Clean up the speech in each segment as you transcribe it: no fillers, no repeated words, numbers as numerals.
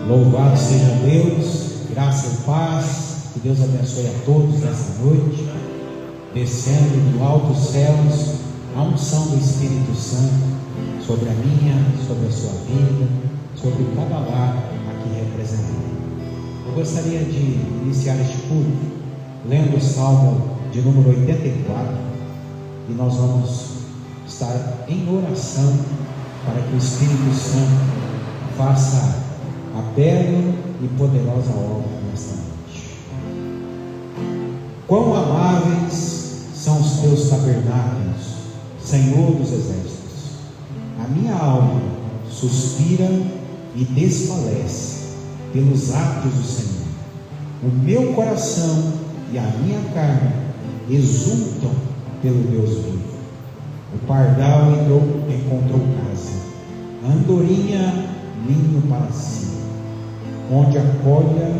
Louvado seja Deus, graça e paz, que Deus abençoe a todos nessa noite, descendo do alto dos céus a unção do Espírito Santo sobre a minha, sobre a sua vida, sobre cada lar aqui representado. Eu gostaria de iniciar este culto lendo o Salmo de número 84, e nós vamos estar em oração para que o Espírito Santo faça a bela e poderosa obra nesta noite. Quão amáveis são os teus tabernáculos, Senhor dos exércitos! A minha alma suspira e desfalece pelos atos do Senhor. O meu coração e a minha carne exultam pelo Deus vivo. O pardal encontrou casa, a andorinha ninho para si, onde acolha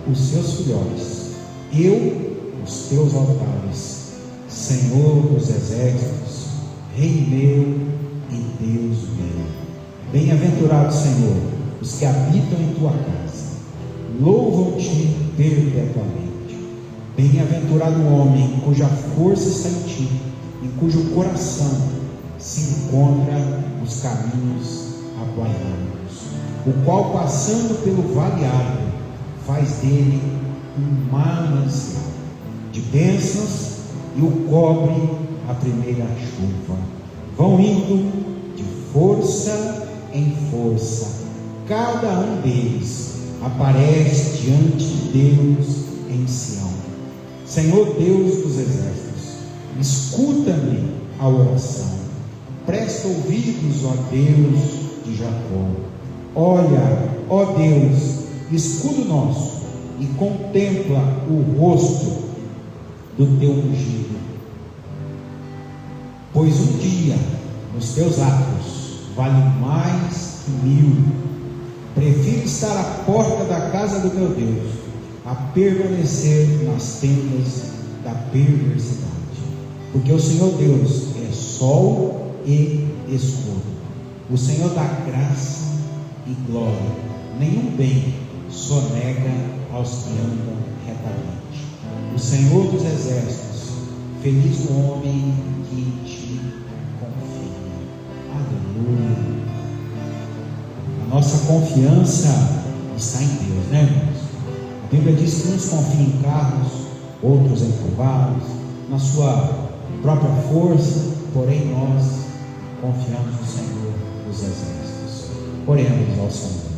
os seus filhotes. Eu, os teus altares, Senhor dos exércitos, Rei meu e Deus meu. Bem-aventurado, Senhor, os que habitam em tua casa, louvam-te perpetuamente. Bem-aventurado o homem cuja força está em ti, em cujo coração se encontra os caminhos aplanados, o qual, passando pelo vale árido, faz dele um manancial de bênçãos e o cobre a primeira chuva. Vão indo de força em força, cada um deles aparece diante de Deus em Sião. Senhor Deus dos exércitos, escuta-me a oração, presta ouvidos, ó Deus de Jacó. Olha, ó Deus, escudo nosso, e contempla o rosto do teu ungido. Pois um dia nos teus atos vale mais que 1000. Prefiro estar à porta da casa do meu Deus a permanecer nas tendas da perversidade. Porque o Senhor Deus é sol e escudo. O Senhor dá graça e glória. Nenhum bem sonega aos que andam retamente. O Senhor dos exércitos, feliz o homem que em ti confia. Aleluia. A nossa confiança está em Deus, né, irmãos? A Bíblia diz que uns confiam em carros, outros em cavalos, na sua própria força, porém nós confiamos no Senhor dos exércitos. Oremos ao Senhor.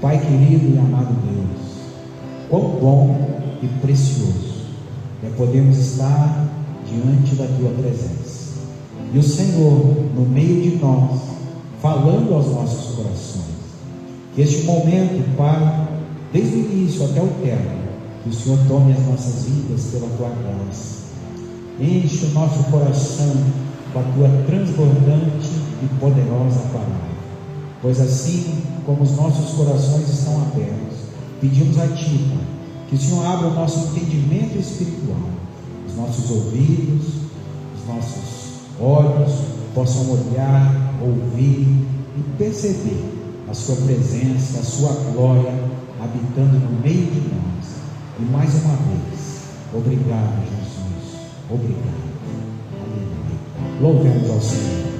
Pai querido e amado Deus, quão bom e precioso é podermos estar diante da tua presença, e o Senhor no meio de nós, falando aos nossos corações. Que este momento, Pai, desde o início até o término, que o Senhor tome as nossas vidas pela tua graça. Enche o nosso coração com a tua transbordante e poderosa palavra. Pois assim como os nossos corações estão abertos, pedimos a ti, Pai, que o Senhor abra o nosso entendimento espiritual, os nossos ouvidos, os nossos olhos possam olhar, ouvir e perceber a sua presença, a sua glória habitando no meio de nós. E mais uma vez, obrigado, Jesus, obrigado. Aleluia. Louvemos ao Senhor.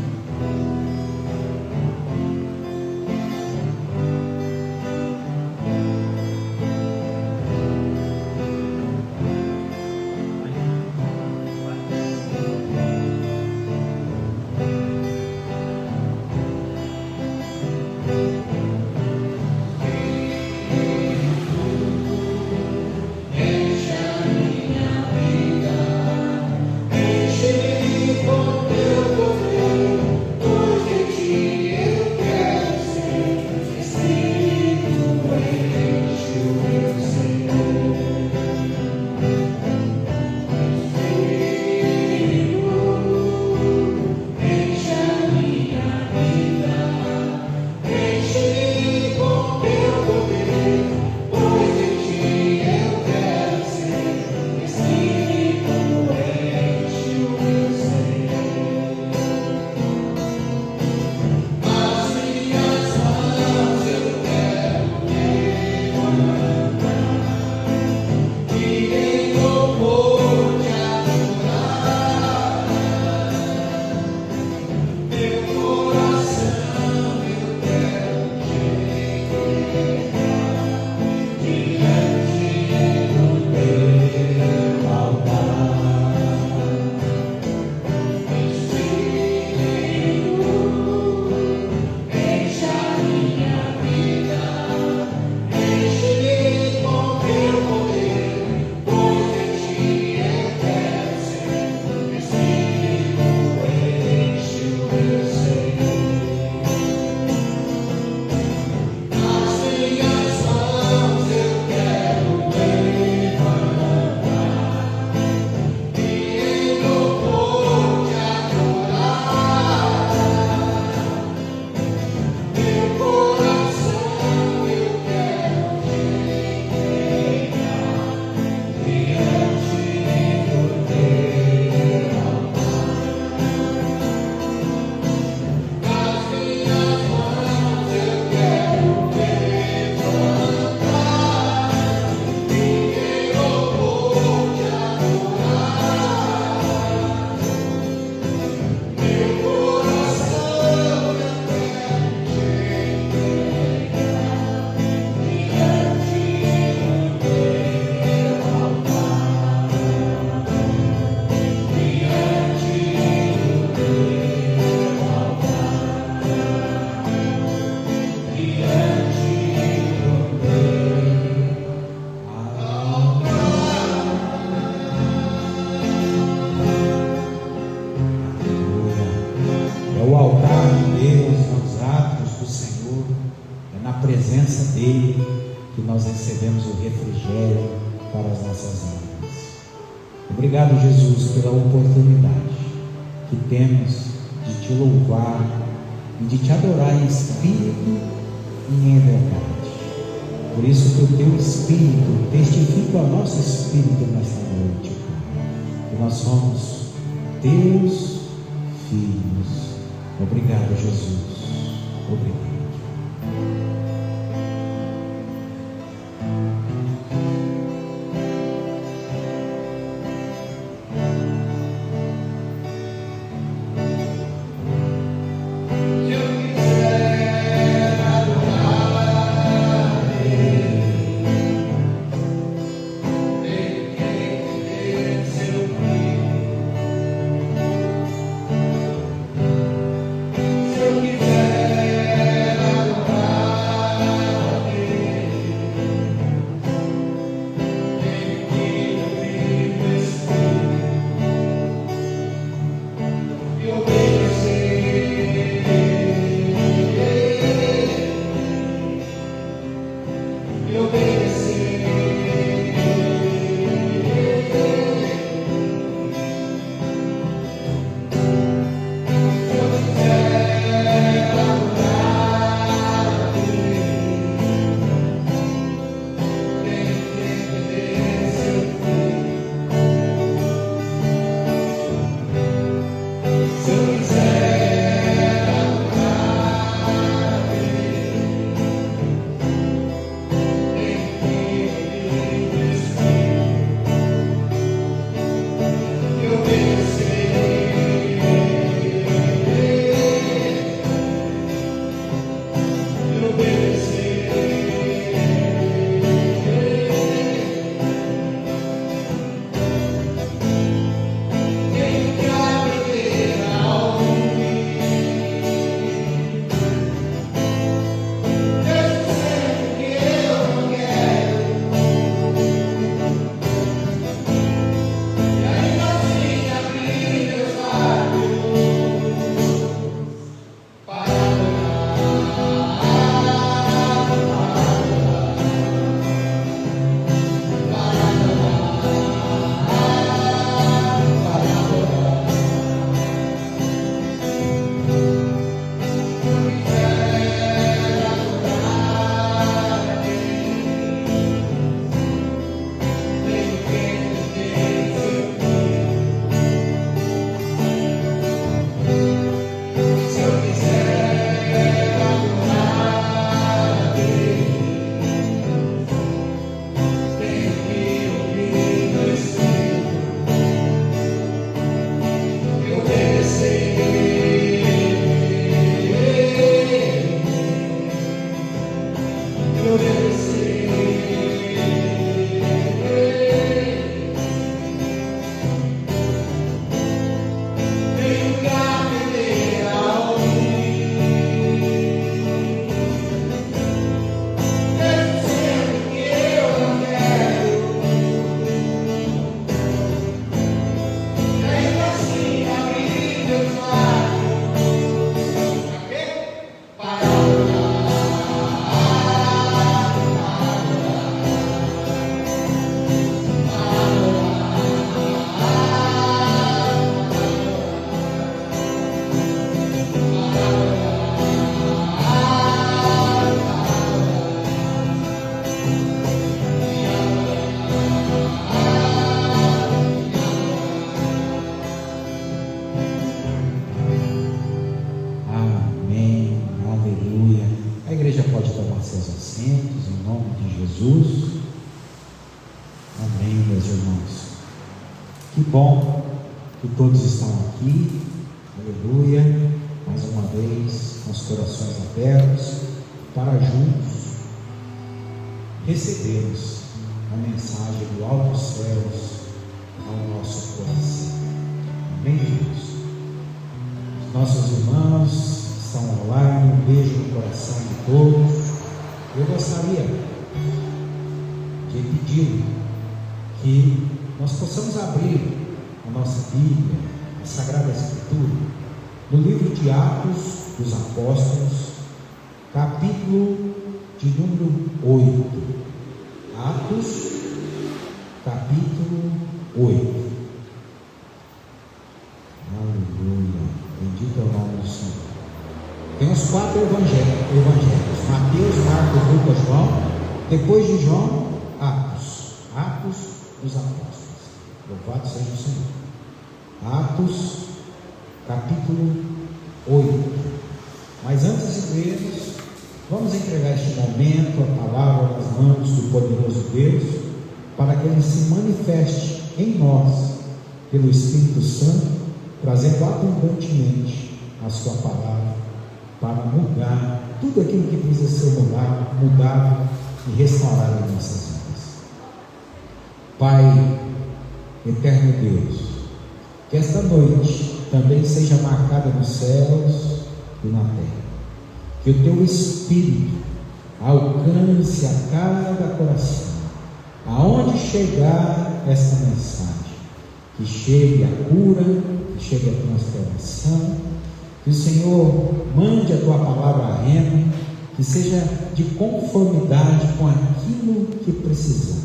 Enche nos átrios do Senhor, é na presença dEle que nós recebemos o refrigério para as nossas almas. Obrigado, Jesus, pela oportunidade que temos de te louvar e de te adorar em espírito e em verdade. Por isso que o teu Espírito testifica ao nosso espírito nesta noite, que nós somos teus filhos. Obrigado, Jesus. Obrigado. Jesus. Amém, meus irmãos. Que bom que todos estão aqui, aleluia, mais uma vez, com os corações abertos, para juntos recebermos a mensagem do alto dos céus ao nosso coração. Amém, irmãos? Os nossos irmãos estão online, um beijo no coração de todos. Eu gostaria de pedir que nós possamos abrir a nossa Bíblia, a Sagrada Escritura, no livro de Atos dos Apóstolos, capítulo de número 8. Atos, capítulo 8. Aleluia. Bendito é o nome do Senhor. Tem os 4 evangelhos: Mateus, Marcos, Lucas, João. Depois de João, Atos dos Apóstolos. Louvado seja o Senhor. Atos, capítulo 8. Mas antes de lermos, vamos entregar este momento, a palavra nas mãos do poderoso Deus, para que Ele se manifeste em nós, pelo Espírito Santo, trazendo abundantemente a sua palavra, para mudar tudo aquilo que precisa ser mudado e restaurar as nossas vidas. Pai, eterno Deus, que esta noite também seja marcada nos céus e na terra, que o Teu Espírito alcance a cada coração, aonde chegar esta mensagem, que chegue a cura, que chegue a transformação, que o Senhor mande a Tua palavra rema, que seja de conformidade com aquilo que precisamos,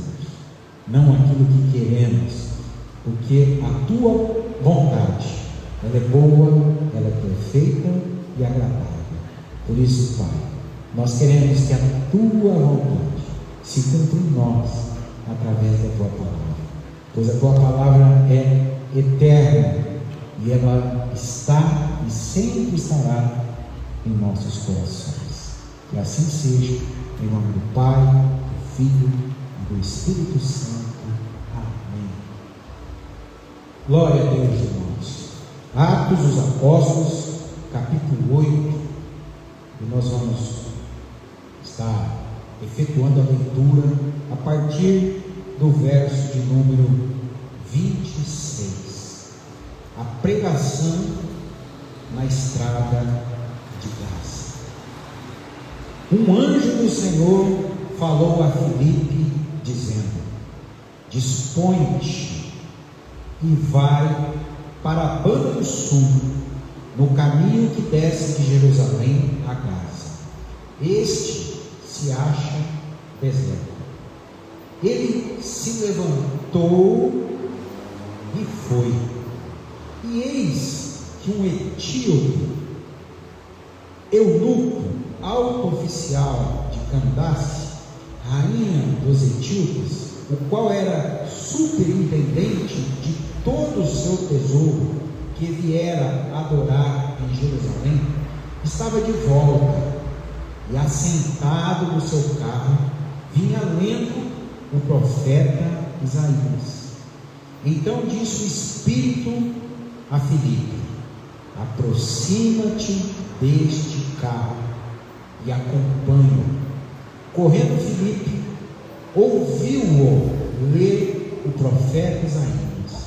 não aquilo que queremos, porque a Tua vontade, ela é boa, ela é perfeita e agradável. Por isso, Pai, nós queremos que a Tua vontade se cumpra em nós, através da Tua palavra, pois a Tua palavra é eterna, e ela está e sempre estará em nossos corações. Que assim seja, em nome do Pai, do Filho e do Espírito Santo. Amém. Glória a Deus, irmãos. Atos dos Apóstolos, capítulo 8, e nós vamos estar efetuando a leitura a partir do verso de número 26. A pregação na estrada de Gaza. Um anjo do Senhor falou a Filipe, dizendo: dispõe-te e vai para a banda do sul, no caminho que desce de Jerusalém a Gaza. Este se acha deserto. Ele se levantou e foi. E eis que um etíope, eunuco, alto oficial de Candace, rainha dos etíopes, o qual era superintendente de todo o seu tesouro, que viera adorar em Jerusalém, estava de volta, e assentado no seu carro, vinha lendo o profeta Isaías. Então disse o Espírito a Filipe: aproxima-te deste carro e acompanha-o. Correndo Filipe, ouviu-o ler o profeta Isaías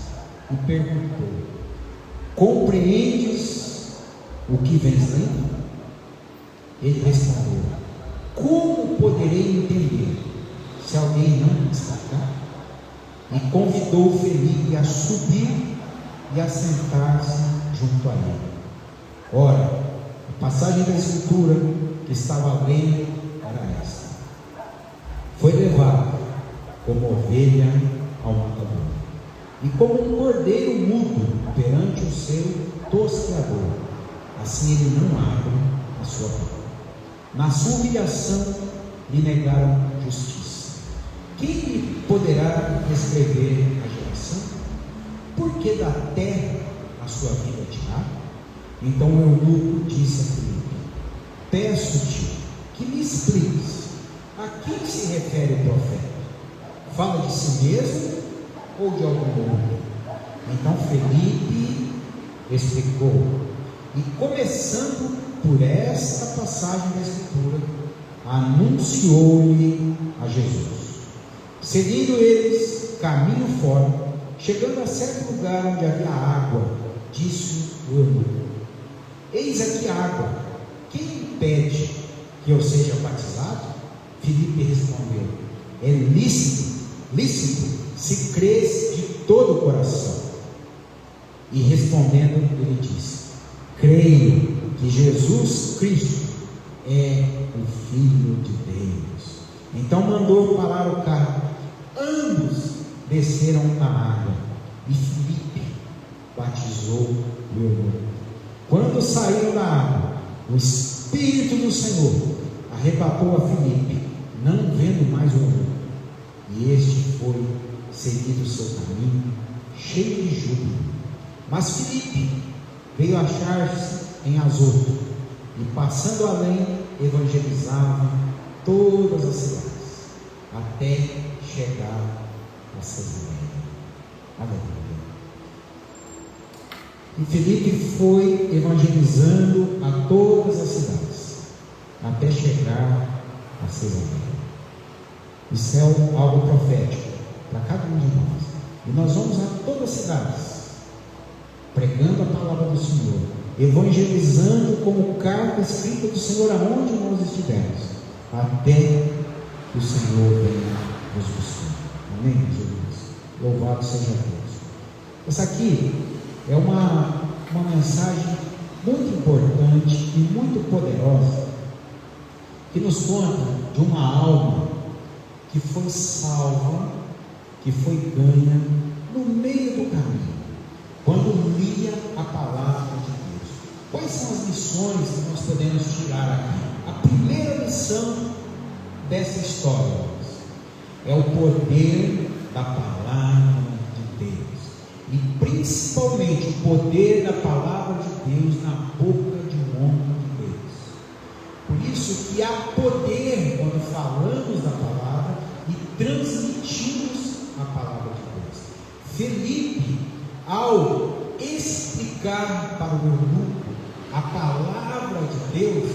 e perguntou: compreendes o que vens lendo? Ele respondeu: como poderei entender se alguém não me explicar? E convidou Filipe a subir e a sentar-se junto a ele. Ora, a passagem da Escritura que estava lendo era esta: foi levado como ovelha ao matador, e como um cordeiro mudo perante o seu tosqueador, assim ele não abre a sua boca. Na sua humilhação lhe negaram justiça. Quem lhe poderá escrever a geração? Por que da terra a sua vida tirar? Então o eunuco disse a Filipe: peço-te que me expliques a quem se refere o profeta. Fala de si mesmo ou de algum outro? Então Filipe explicou, e começando por esta passagem da Escritura, anunciou-lhe a Jesus. Seguindo eles caminho fora, chegando a certo lugar onde havia água, disse o eunuco: eis aqui a água, quem impede que eu seja batizado? Filipe respondeu: é lícito, se crês de todo o coração. E respondendo, ele disse: creio que Jesus Cristo é o Filho de Deus. Então mandou parar o carro. Ambos desceram da água e Filipe batizou o irmão. Quando saíram da água, o Espírito do Senhor arrebatou a Filipe, não vendo mais o irmão, e este foi seguir o seu caminho, cheio de júbilo. Mas Filipe veio achar-se em Azoto, e passando além, evangelizava todas as cidades, até chegar a Cesareia. Aleluia. E Filipe foi evangelizando a todas as cidades, até chegar a Cesareia. Isso é algo profético para cada um de nós. E nós vamos a todas as cidades, pregando a palavra do Senhor, evangelizando como carta escrita do Senhor aonde nós estivermos, até que o Senhor venha nos buscar. Amém, Jesus? Louvado seja Deus. Essa aqui é uma mensagem muito importante e muito poderosa, que nos conta de uma alma que foi salva, que foi ganha no meio do caminho, quando lia a palavra de Deus. Quais são as lições que nós podemos tirar aqui? A primeira lição dessa história é o poder da palavra de Deus, e principalmente o poder da palavra de Deus na boca de um homem de Deus. Por isso que há poder quando falamos da palavra e transmitimos a palavra de Deus. Felipe, ao explicar para o eunuco a palavra de Deus,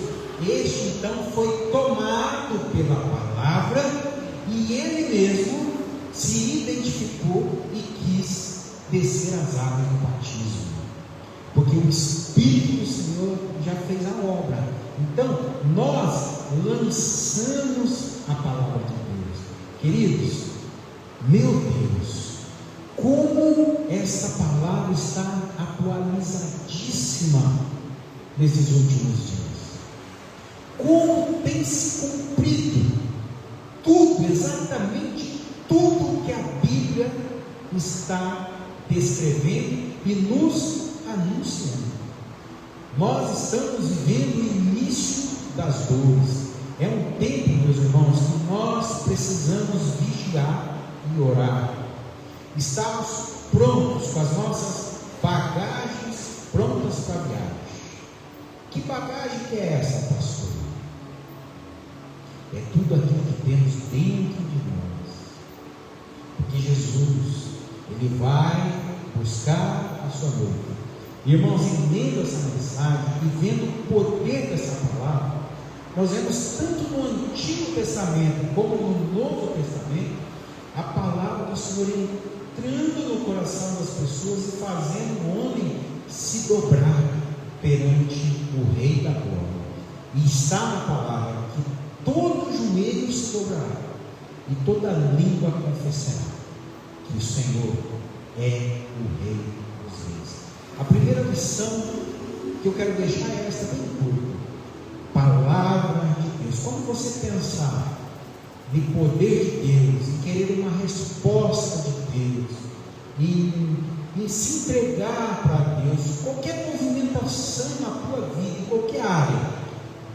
este então foi tomado pela palavra, e ele mesmo se identificou e quis descer as águas do batismo, porque o Espírito do Senhor já fez a obra. Então nós lançamos a palavra de Deus. Queridos, meu Deus, como essa palavra está atualizadíssima nesses últimos dias. Como tem se cumprido tudo, exatamente tudo que a Bíblia está descrevendo e nos anunciando. Nós estamos vivendo o início das dores. É um tempo, meus irmãos, que nós precisamos vigiar e orar. Estamos prontos com as nossas bagagens prontas para a viagem. Que bagagem que é essa, pastor? É tudo aquilo que temos dentro de nós, porque Jesus, Ele vai buscar a sua noiva. Irmãos, lendo essa mensagem e vendo o poder dessa palavra, nós vemos tanto no Antigo Testamento como no Novo Testamento a palavra do Senhor entrando no coração das pessoas e fazendo o homem se dobrar perante o Rei da Glória. E está na palavra que todo joelho se dobrará e toda língua confessará que o Senhor é o Rei dos Reis. A primeira lição que eu quero deixar é esta, bem curta: palavra de Deus. Quando você pensar no poder de Deus, em querer uma resposta de Deus, em se entregar para Deus, qualquer movimentação na tua vida, em qualquer área,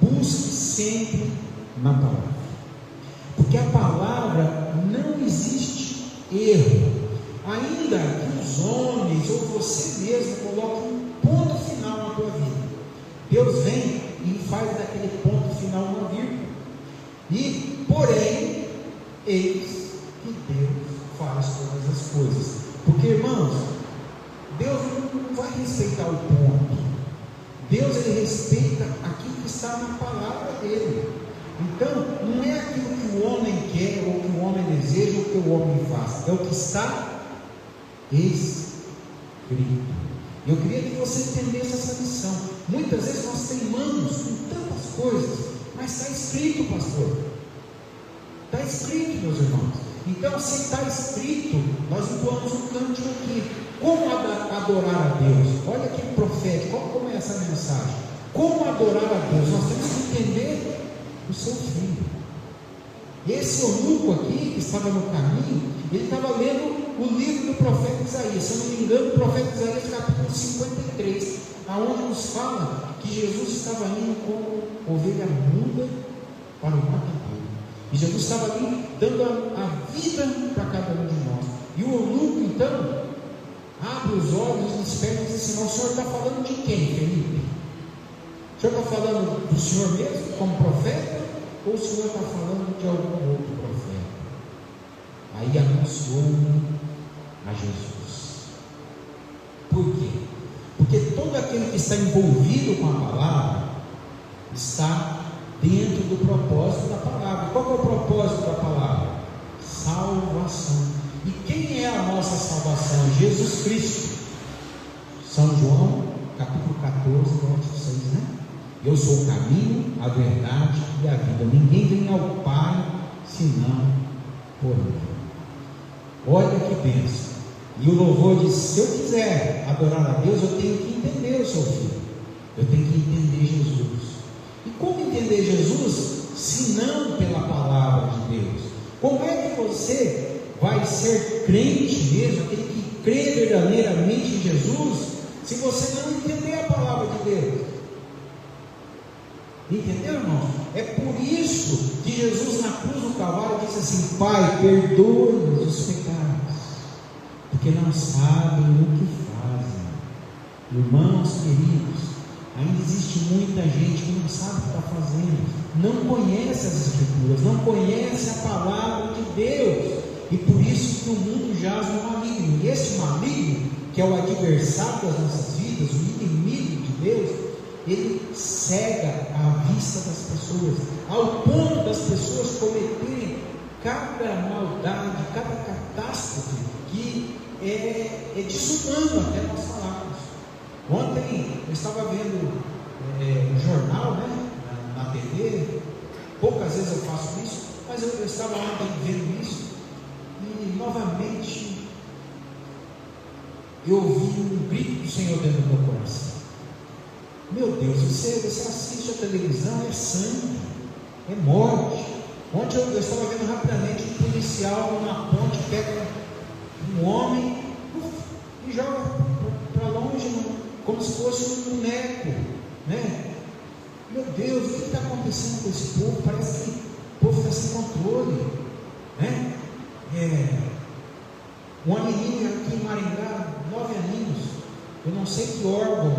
busque sempre na palavra, porque a palavra não existe erro. Ainda que os homens ou você mesmo coloquem um ponto final na tua vida, Deus vem e faz daquele ponto final uma vírgula. E porém, eis que Deus faz todas as coisas. Porque, irmãos, Deus não vai respeitar o ponto. Deus, Ele respeita aquilo que está na palavra dele. Então, não é aquilo que o homem quer, ou que o homem deseja, ou que o homem faz. É o que está escrito. Eu queria que você entendesse essa lição. Muitas vezes nós teimamos com tantas coisas, mas está escrito, pastor. Está escrito, meus irmãos. Então, se está escrito, nós entoamos um cântico aqui. Como adorar a Deus? Olha que profético, como é essa mensagem? Como adorar a Deus? Nós temos que entender Esse eunuco aqui, que estava no caminho, ele estava lendo o livro do profeta Isaías, se eu não me engano, o profeta Isaías, capítulo 53, aonde nos fala que Jesus estava indo como ovelha muda para o matadouro. E Jesus estava ali dando a vida para cada um de nós. E o eunuco, então, abre os olhos e desperta e diz assim: o senhor está falando de quem, Felipe? O senhor está falando do senhor mesmo, como profeta? Ou o senhor está falando de algum outro profeta? Aí anunciou-me a Jesus. Por quê? Porque todo aquele que está envolvido com a palavra está dentro do propósito da palavra. Qual é o propósito da palavra? Salvação. E quem é a nossa salvação? Jesus Cristo. São João, capítulo 14, verso 6, né? Eu sou o caminho, a verdade e a vida. Ninguém vem ao Pai senão por mim. Olha que bênção. E o louvor diz: se eu quiser adorar a Deus, eu tenho que entender o seu filho. Eu tenho que entender Jesus. E como entender Jesus, se não pela palavra de Deus? Como é que você vai ser crente mesmo, aquele que crê verdadeiramente em Jesus, se você não entender a palavra de Deus? Entendeu, irmão? É por isso que Jesus na cruz do Calvário disse assim: Pai, perdoa-nos os pecados, porque não sabem o que fazem. Irmãos queridos, ainda existe muita gente que não sabe o que está fazendo, não conhece as Escrituras, não conhece a palavra de Deus, e por isso que o mundo jaz no maligno. E esse maligno, que é o adversário das nossas vidas, o inimigo de Deus, ele cega a vista das pessoas, ao ponto das pessoas cometerem cada maldade, cada catástrofe que é desumano até nós falarmos. Ontem eu estava vendo um jornal, né, na TV. Poucas vezes eu faço isso, mas eu estava ontem vendo isso, e novamente eu ouvi um grito do Senhor dentro do meu coração. Meu Deus, você assiste a televisão, é sangue, é morte. Ontem eu estava vendo rapidamente um policial numa ponte pega um homem e joga para longe, como se fosse um boneco, né? Meu Deus, o que está acontecendo com esse povo? Parece que o povo está sem controle, né? Uma menina aqui em Maringá, 9 aninhos, eu não sei que órgão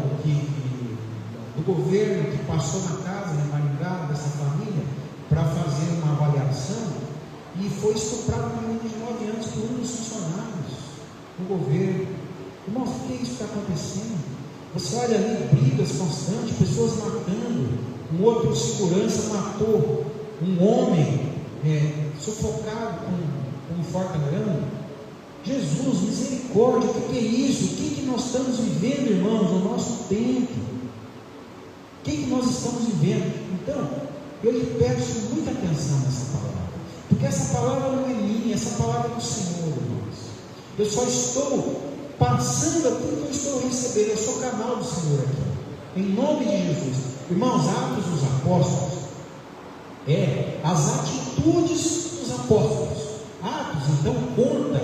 do governo que passou na casa em Maringá dessa família para fazer uma avaliação, e foi estuprado uma menina de 9 anos por um dos funcionários do governo. Irmãos, o que é isso que está acontecendo? Você olha ali, brigas constantes, pessoas matando. Um outro segurança matou um homem sufocado com um forca-grão. Jesus, misericórdia, o que é isso? O que nós estamos vivendo, irmãos, no nosso tempo? O que nós estamos vivendo? Então, eu lhe peço muita atenção nessa palavra, porque essa palavra não é minha, essa palavra é do Senhor, irmãos. Eu só estou passando aquilo que eu estou recebendo, eu sou canal do Senhor aqui, em nome de Jesus. Irmãos, Atos dos Apóstolos as atitudes dos apóstolos. Atos, então, conta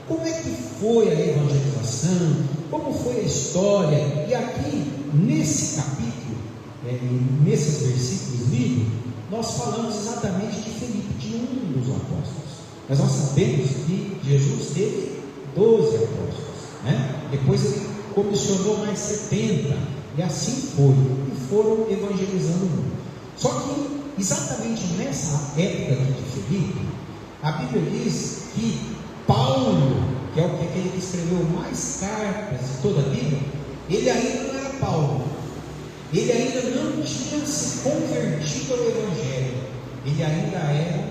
como é que foi a evangelização, como foi a história. E aqui, nesse capítulo, nesses versículos lidos, nós falamos exatamente de Felipe, de um dos apóstolos. Mas nós sabemos que Jesus teve 12 apóstolos, né? Depois ele comissionou mais 70, e assim foi, e foram evangelizando o mundo. Só que exatamente nessa época aqui de Felipe, a Bíblia diz que Paulo, que é aquele que escreveu mais cartas de toda a Bíblia, ele ainda não era Paulo, ele ainda não tinha se convertido ao Evangelho, ele ainda era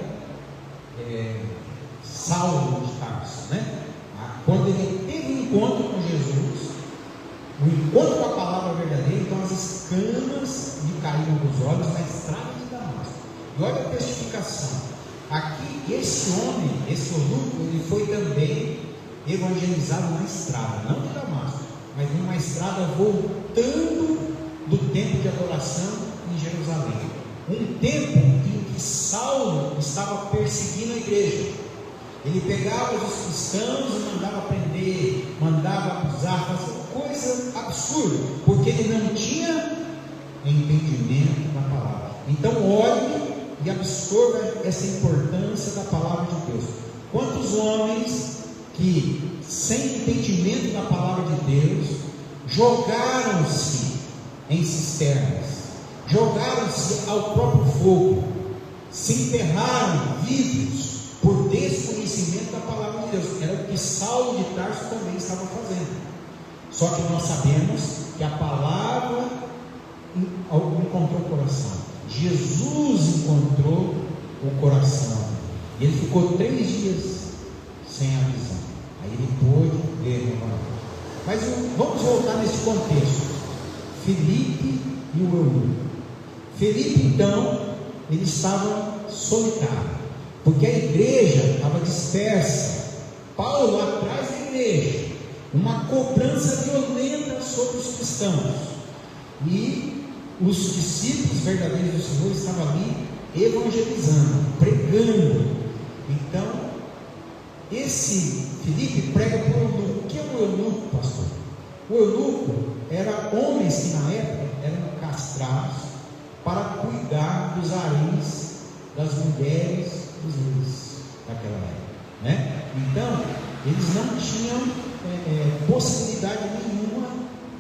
Saulo de Tarso, né? Quando ele teve um encontro com Jesus, o encontro com a palavra verdadeira, então as escamas lhe caíram dos olhos na estrada de Damasco. E olha a testificação. Aqui, esse homem, esse eunuco, ele foi também evangelizado na estrada, não de Damasco, mas numa estrada voltando do tempo de adoração em Jerusalém. Um tempo em que Saulo estava perseguindo a igreja. Ele pegava os cristãos e mandava prender, mandava acusar, fazer coisa absurda, porque ele não tinha entendimento da palavra. Então olhe e absorva essa importância da palavra de Deus. Quantos homens que, sem entendimento da palavra de Deus, jogaram-se em cisternas, jogaram-se ao próprio fogo, se enterraram vivos por desconhecimento da palavra de Deus. Era o que Saulo de Tarso também estava fazendo. Só que nós sabemos que a palavra encontrou o coração. Jesus encontrou o coração. E ele ficou 3 dias sem a visão. Aí ele pôde ver novamente. Mas vamos voltar nesse contexto. Filipe e o eunuco. Filipe, então, ele estava solitário, porque a igreja estava dispersa. Paulo atrás da igreja, uma cobrança violenta sobre os cristãos, e os discípulos verdadeiros do Senhor estavam ali evangelizando, pregando. Então, esse Filipe prega para o eunuco. O que é um eunuco, pastor? O eunuco era homens que na época eram castrados para cuidar dos haréns das mulheres dos reis daquela época, né? Então, eles não tinham possibilidade nenhuma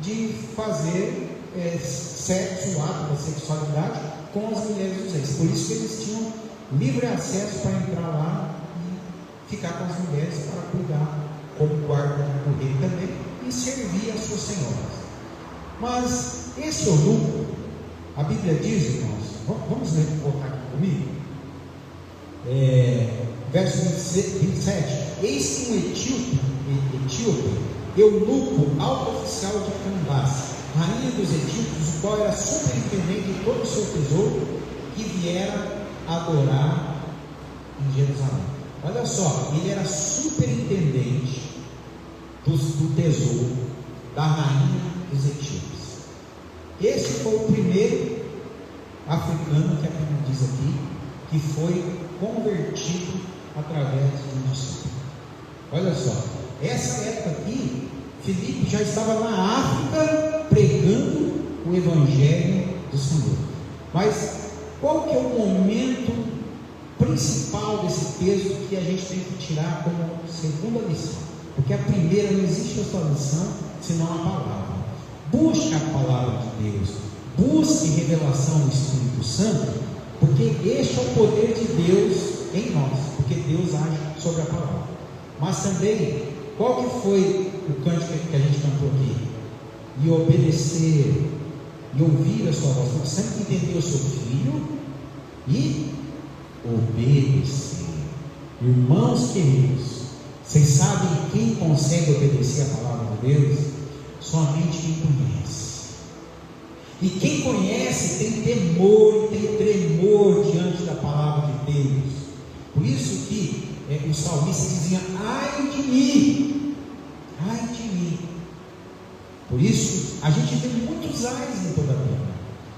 de fazer sexo, o ato da sexualidade com as mulheres dos reis. Por isso que eles tinham livre acesso para entrar lá e ficar com as mulheres para cuidar como guarda do rei também e servir as suas senhoras. Mas esse eunuco, a Bíblia diz, irmãos, vamos ler, colocar aqui comigo, verso 27, eis que um etíope, eunuco, alto oficial de Candace, rainha dos etíopes, o qual era superintendente de todo o seu tesouro, que viera adorar em Jerusalém. Olha só, ele era superintendente do tesouro da rainha dos etíopes. Esse foi o primeiro africano que a Bíblia diz aqui, que foi convertido através de um discípulo. Olha só, essa época aqui, Filipe já estava na África pregando o Evangelho do Senhor. Mas qual que é o momento principal desse texto que a gente tem que tirar como segunda lição? Porque a primeira, não existe outra lição senão a palavra. Busque a palavra de Deus, busque revelação do Espírito Santo, porque este é o poder de Deus em nós, porque Deus age sobre a palavra. Mas também, qual que foi o cântico que a gente cantou aqui? E obedecer, e ouvir a sua voz. Você tem que entender o seu filho e obedecer. Irmãos queridos, vocês sabem quem consegue obedecer a palavra de Deus? Somente quem conhece. E quem conhece tem temor, tem tremor diante da palavra de Deus. Por isso que os salmistas diziam: ai de mim, ai de mim. Por isso a gente tem muitos ais em toda a Bíblia,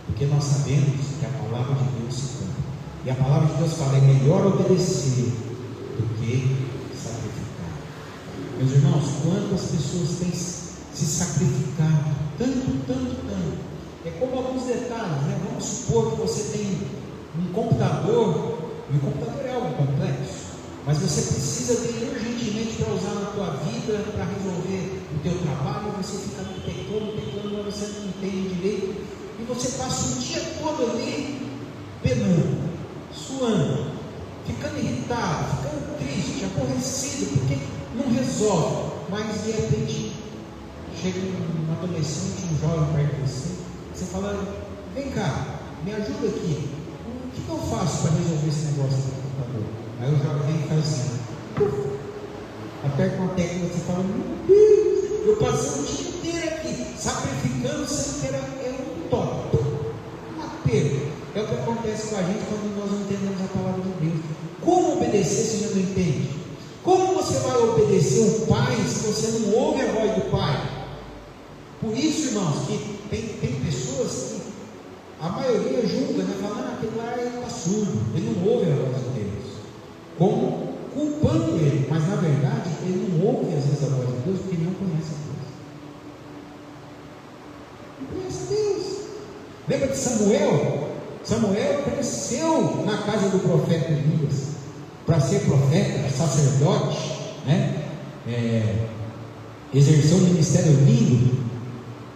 porque nós sabemos que a palavra de Deus se cumpre. E a palavra de Deus fala: é melhor obedecer do que sacrificar. Meus irmãos, quantas pessoas têm se sacrificado, tanto. É como alguns detalhes, né? Vamos supor que você tem um computador, e o computador é algo complexo, mas você precisa dele urgentemente para usar na tua vida, para resolver o teu trabalho, e você fica teclando, mas você não entende direito, e você passa o dia todo ali, penando, suando, ficando irritado, ficando triste, aborrecido, porque não resolve. Mas de repente chega um adolescente, um jovem perto de você fala: vem cá, me ajuda aqui, o que eu faço para resolver esse negócio do computador? Aí o jovem vem e faz assim, aperta uma tecla e você fala: meu Deus, eu passei o dia inteiro aqui sacrificando, sendo que era um top, uma perda. É o que acontece com a gente quando nós não entendemos a palavra de Deus. Como obedecer se você não entende? Como você vai obedecer o pai se você não ouve a voz do pai? Por isso, irmãos, que tem pessoas que a maioria julga, né? Fala: aquele lá está surdo, ele não ouve a como culpando ele, mas na verdade ele não ouve às vezes a voz de Deus porque ele não conhece a Deus. Não conhece a Deus. Lembra de Samuel? Samuel cresceu na casa do profeta Elias para ser profeta, sacerdote, né? Exerceu um ministério lindo.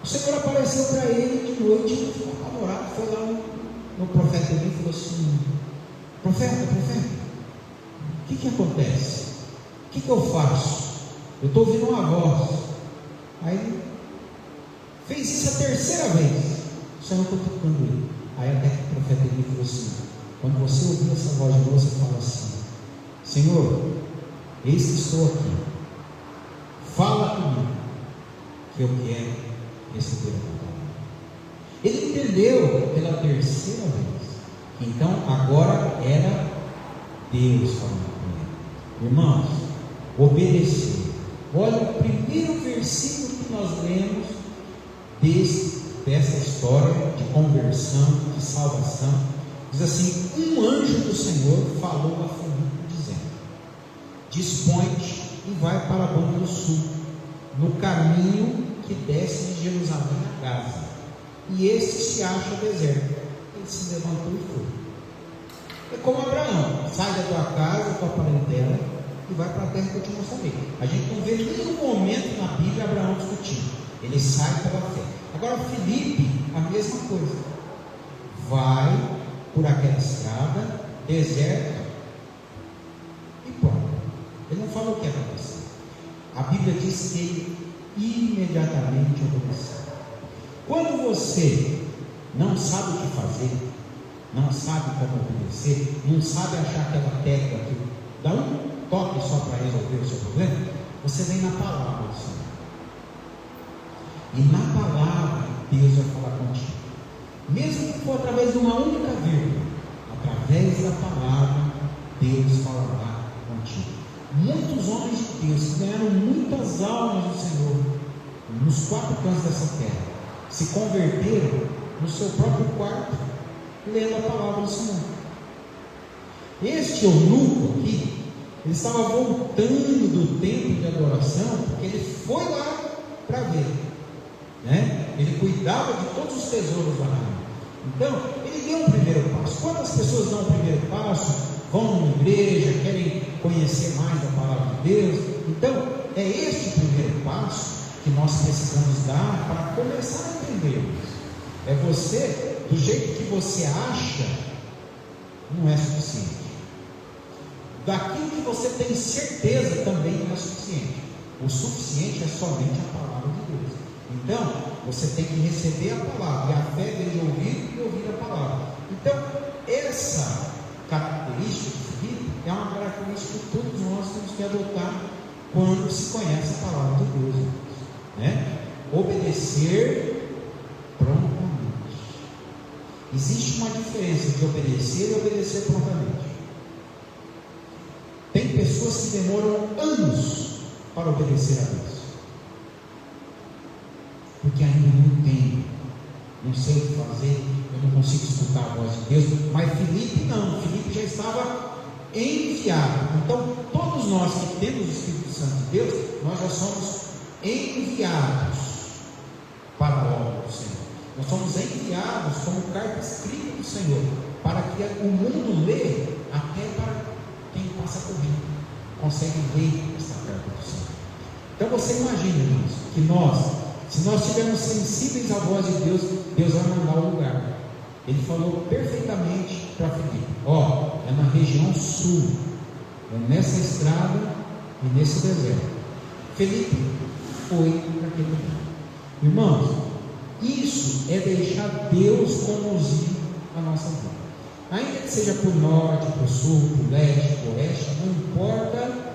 O Senhor apareceu para ele de noite, ele ficou apavorado, foi lá no profeta Elias e falou assim: profeta, o que acontece? O que eu faço? Eu estou ouvindo uma voz. Aí ele fez isso a terceira vez. O Senhor está tocando ele. Aí até que o profeta Elias falou assim: quando você ouvir essa voz de novo, você fala assim: Senhor, eis que estou aqui, fala comigo, que eu quero receber a tua palavra. Ele entendeu pela terceira vez. Então agora era Deus falando com ele. Irmãos, obedecer. Olha o primeiro versículo que nós lemos dessa história de conversão, de salvação. Diz assim: um anjo do Senhor falou a Filipe dizendo: dispõe-te e vai para a banda do sul, no caminho que desce de Jerusalém a Gaza, e este se acha deserto. Ele se levantou e foi. É como Abraão: sai da tua casa, da tua parentela e vai para a terra que eu te mostrarei. A gente não vê nenhum momento na Bíblia Abraão discutindo. Ele sai pela fé. Agora Filipe, a mesma coisa, vai por aquela estrada deserta e pronto. Ele não falou o que aconteceu. A Bíblia diz que ele imediatamente obedeceu. Quando você não sabe o que fazer, não sabe como obedecer, não sabe achar aquela tecla que dá um toque só para resolver o seu problema, você vem na palavra do Senhor. E na palavra Deus vai falar contigo. Mesmo que for através de uma única vírgula, através da palavra Deus falará contigo. Muitos homens de Deus que ganharam muitas almas do Senhor nos quatro cantos dessa terra se converteram no seu próprio quarto, lendo a palavra do Senhor. Este eunuco aqui, ele estava voltando do templo de adoração, porque ele foi lá para ver, né? Ele cuidava de todos os tesouros da rainha. Então, ele deu um primeiro passo. Quantas pessoas dão o primeiro passo, vão numa igreja, querem conhecer mais a palavra de Deus? Então, é este o primeiro passo que nós precisamos dar para começar a entender isso. É você, do jeito que você acha, não é suficiente. Daquilo que você tem certeza também não é suficiente. O suficiente é somente a palavra de Deus. Então, você tem que receber a palavra, e a fé vem de ouvir e ouvir a palavra. Então, essa característica de Filipe é uma característica que todos nós temos que adotar quando se conhece a palavra de Deus, né? Obedecer prontamente. Existe uma diferença de obedecer e obedecer prontamente. Tem pessoas que demoram anos para obedecer a Deus, porque ainda não entendo, não sei o que fazer, eu não consigo escutar a voz de Deus. Mas Filipe não, Filipe já estava enviado. Então todos nós que temos o Espírito Santo de Deus, nós já somos enviados para a obra do Senhor. Nós somos enviados como carta escrita do Senhor, para que o mundo lê, até para quem passa correndo consegue ler essa carta do Senhor. Então você imagina, irmãos, que se nós estivermos sensíveis à voz de Deus, Deus vai mandar o lugar. Ele falou perfeitamente para Filipe: é na região sul, é nessa estrada e nesse deserto. Filipe foi para aquele lugar. Irmãos, isso é deixar Deus conduzir a nossa vida. Ainda que seja por norte, por sul, por leste, por oeste, não importa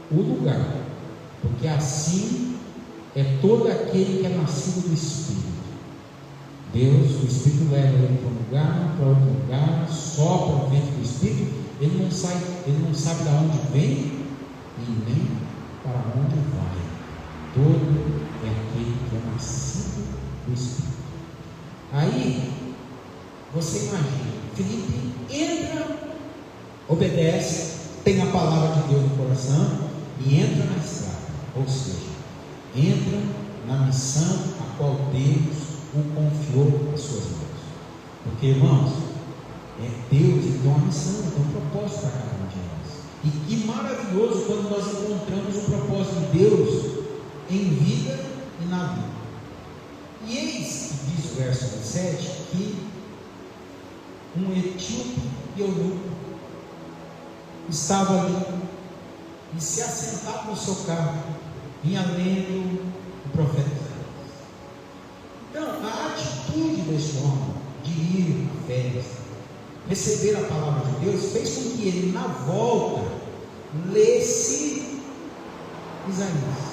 o lugar, porque assim é todo aquele que é nascido do Espírito. Deus, o Espírito leva ele para um lugar, para outro lugar, sopra o vento do Espírito, ele não sabe de onde vem e nem para onde vai. Todo é aquele que é nascido do Espírito. Aí, você imagina, Filipe entra, obedece, tem a palavra de Deus no coração e entra na estrada, ou seja, entra na missão a qual Deus o confiou às suas mãos. Porque, irmãos, Deus tem uma missão, tem um propósito para cada um de nós. E que maravilhoso quando nós encontramos o propósito de Deus em vida e na vida. E eis que diz o verso 17 que um etíope e eunuco estava ali e se assentava no seu carro, vinha lendo o profeta Isaías. Então, a atitude desse homem de ir a férias, receber a palavra de Deus, fez com que ele, na volta, lesse Isaías.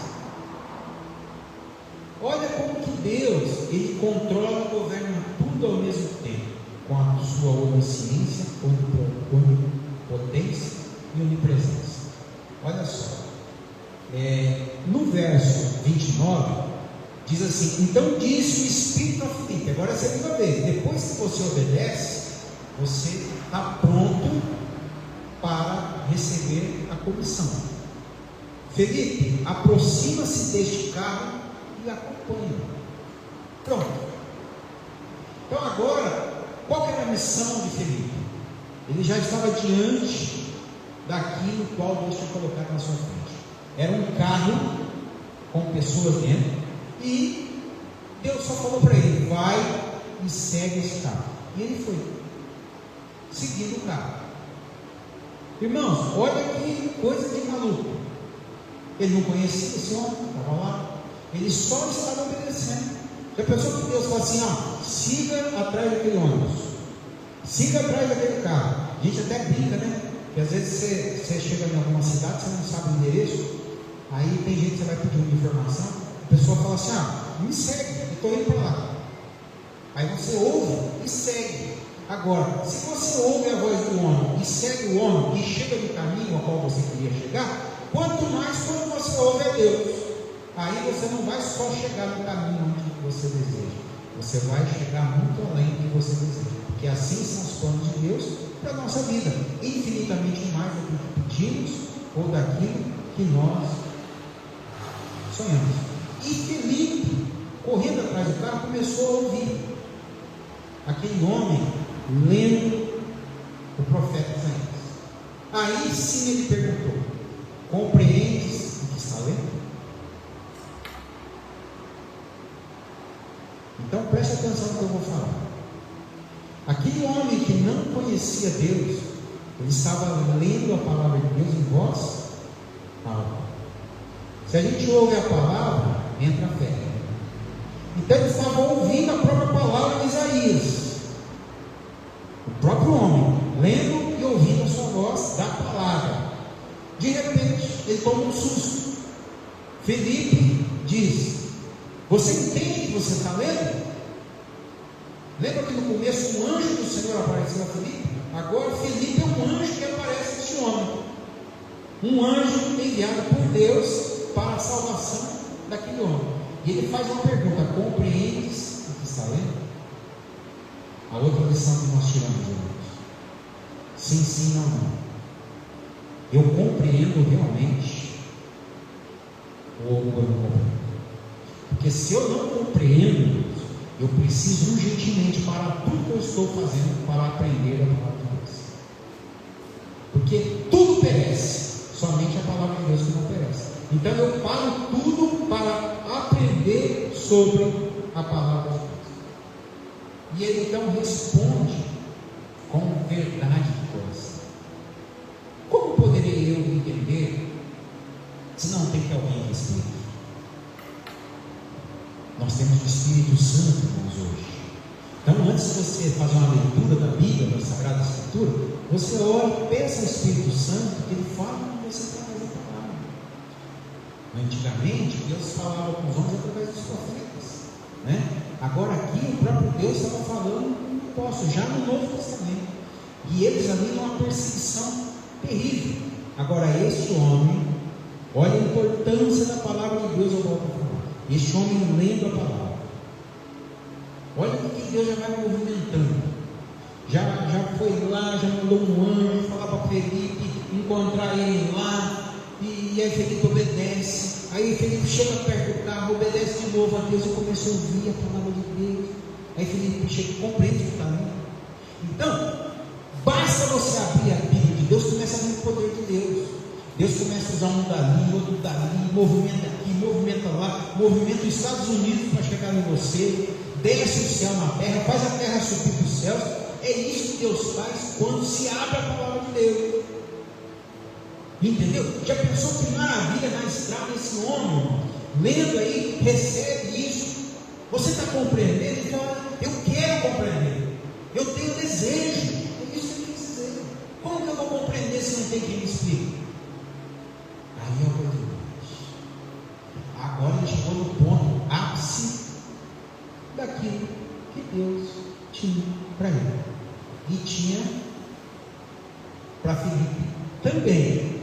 Olha como que Deus, Ele controla e governa tudo ao mesmo tempo, com a sua onisciência, onipotência e onipresença. Olha só, no verso 29, diz assim: então disse o Espírito a Filipe. Agora é a segunda vez, depois que você obedece, você está pronto para receber a comissão. Felipe, aproxima-se deste carro e acompanha. Pronto. Então agora, qual que era a missão de Felipe? Ele já estava diante daquilo qual Deus tinha colocado na sua frente. Era um carro com pessoas dentro e Deus só falou para ele: vai e segue esse carro. E ele foi, seguindo o carro. Irmãos, olha que coisa de maluco. Ele não conhecia esse homem, estava lá. Ele só estava obedecendo. Já pensou que Deus fala assim: siga atrás daquele ônibus, siga atrás daquele carro. A gente até brinca, né? Porque às vezes você chega em alguma cidade, você não sabe o endereço. Aí tem gente que você vai pedir uma informação, a pessoa fala assim: me segue, eu estou indo para lá. Aí você ouve e segue. Agora, se você ouve a voz do homem e segue o homem e chega no caminho ao qual você queria chegar, quanto mais quando você ouve a Deus, aí você não vai só chegar no caminho onde você deseja, você vai chegar muito além do que você deseja, porque assim são os planos de Deus para a nossa vida, infinitamente mais do que pedimos ou daquilo que nós sonhamos. E Felipe, correndo atrás do carro, começou a ouvir aquele homem lendo o profeta Isaías. Aí sim ele perguntou: compreendes o que está lendo? Então preste atenção no que eu vou falar. Aquele homem que não conhecia Deus, ele estava lendo a palavra de Deus em voz alta. Se a gente ouve a palavra, entra a fé. Então ele estava ouvindo a própria palavra de Isaías. O próprio homem, lendo e ouvindo a sua voz da palavra. De repente, ele toma um susto. Felipe diz: você entende o que você está lendo? Lembra que no começo um anjo do Senhor apareceu a Felipe? Agora Felipe é um anjo que aparece a esse homem. Um anjo enviado por Deus para a salvação daquele homem. E ele faz uma pergunta: compreendes o que está lendo? A outra lição que nós tiramos, irmãos: sim, sim, não, não. Eu compreendo realmente ou eu não compreendo? Porque se eu não compreendo, eu preciso urgentemente parar tudo que eu estou fazendo para aprender a palavra de Deus. Porque tudo perece, somente a palavra de Deus que não perece. Então eu paro tudo para aprender sobre a palavra de Deus. E ele então responde com verdade de coração. Como poderei eu entender se não tem que alguém que explique? Nós temos o Espírito Santo, irmãos, hoje. Então, antes de você fazer uma leitura da Bíblia, da Sagrada Escritura, você ora e peça ao Espírito Santo que ele fale com você através da palavra. Antigamente, Deus falava com os homens através dos profetas, né? Agora aqui, o próprio Deus estava falando com o apóstolo, já no Novo Testamento. E eles ali numa perseguição terrível. Agora, este homem, olha a importância da palavra de Deus ao volta a falar. Este homem lendo a palavra. Olha o que Deus já vai movimentando. Já foi lá, já mandou um anjo falar para Felipe, encontrar ele lá, e aí Felipe obedece. Aí Felipe chega perto do carro, obedece de novo a Deus e começa a ouvir a palavra de Deus. Aí Felipe chega e compreende o que está lendo. Então, basta você abrir a Bíblia de Deus, começa a ver o poder de Deus. Deus começa a usar um dali, outro dali, movimenta aqui, movimenta lá, movimenta os Estados Unidos para chegar em você, desce o céu na terra, faz a terra subir para os céus. É isso que Deus faz quando se abre a palavra de Deus. Entendeu? Já pensou que maravilha na estrada esse homem, lendo aí, recebe isso. Você está compreendendo? Então, eu quero compreender, eu tenho desejo. É isso que eu quis dizer. Como que eu vou compreender se não tem quem me explique? Aí é a oportunidade. Agora ele chegou no ponto ápice daquilo que Deus tinha para ele, e tinha para Filipe também,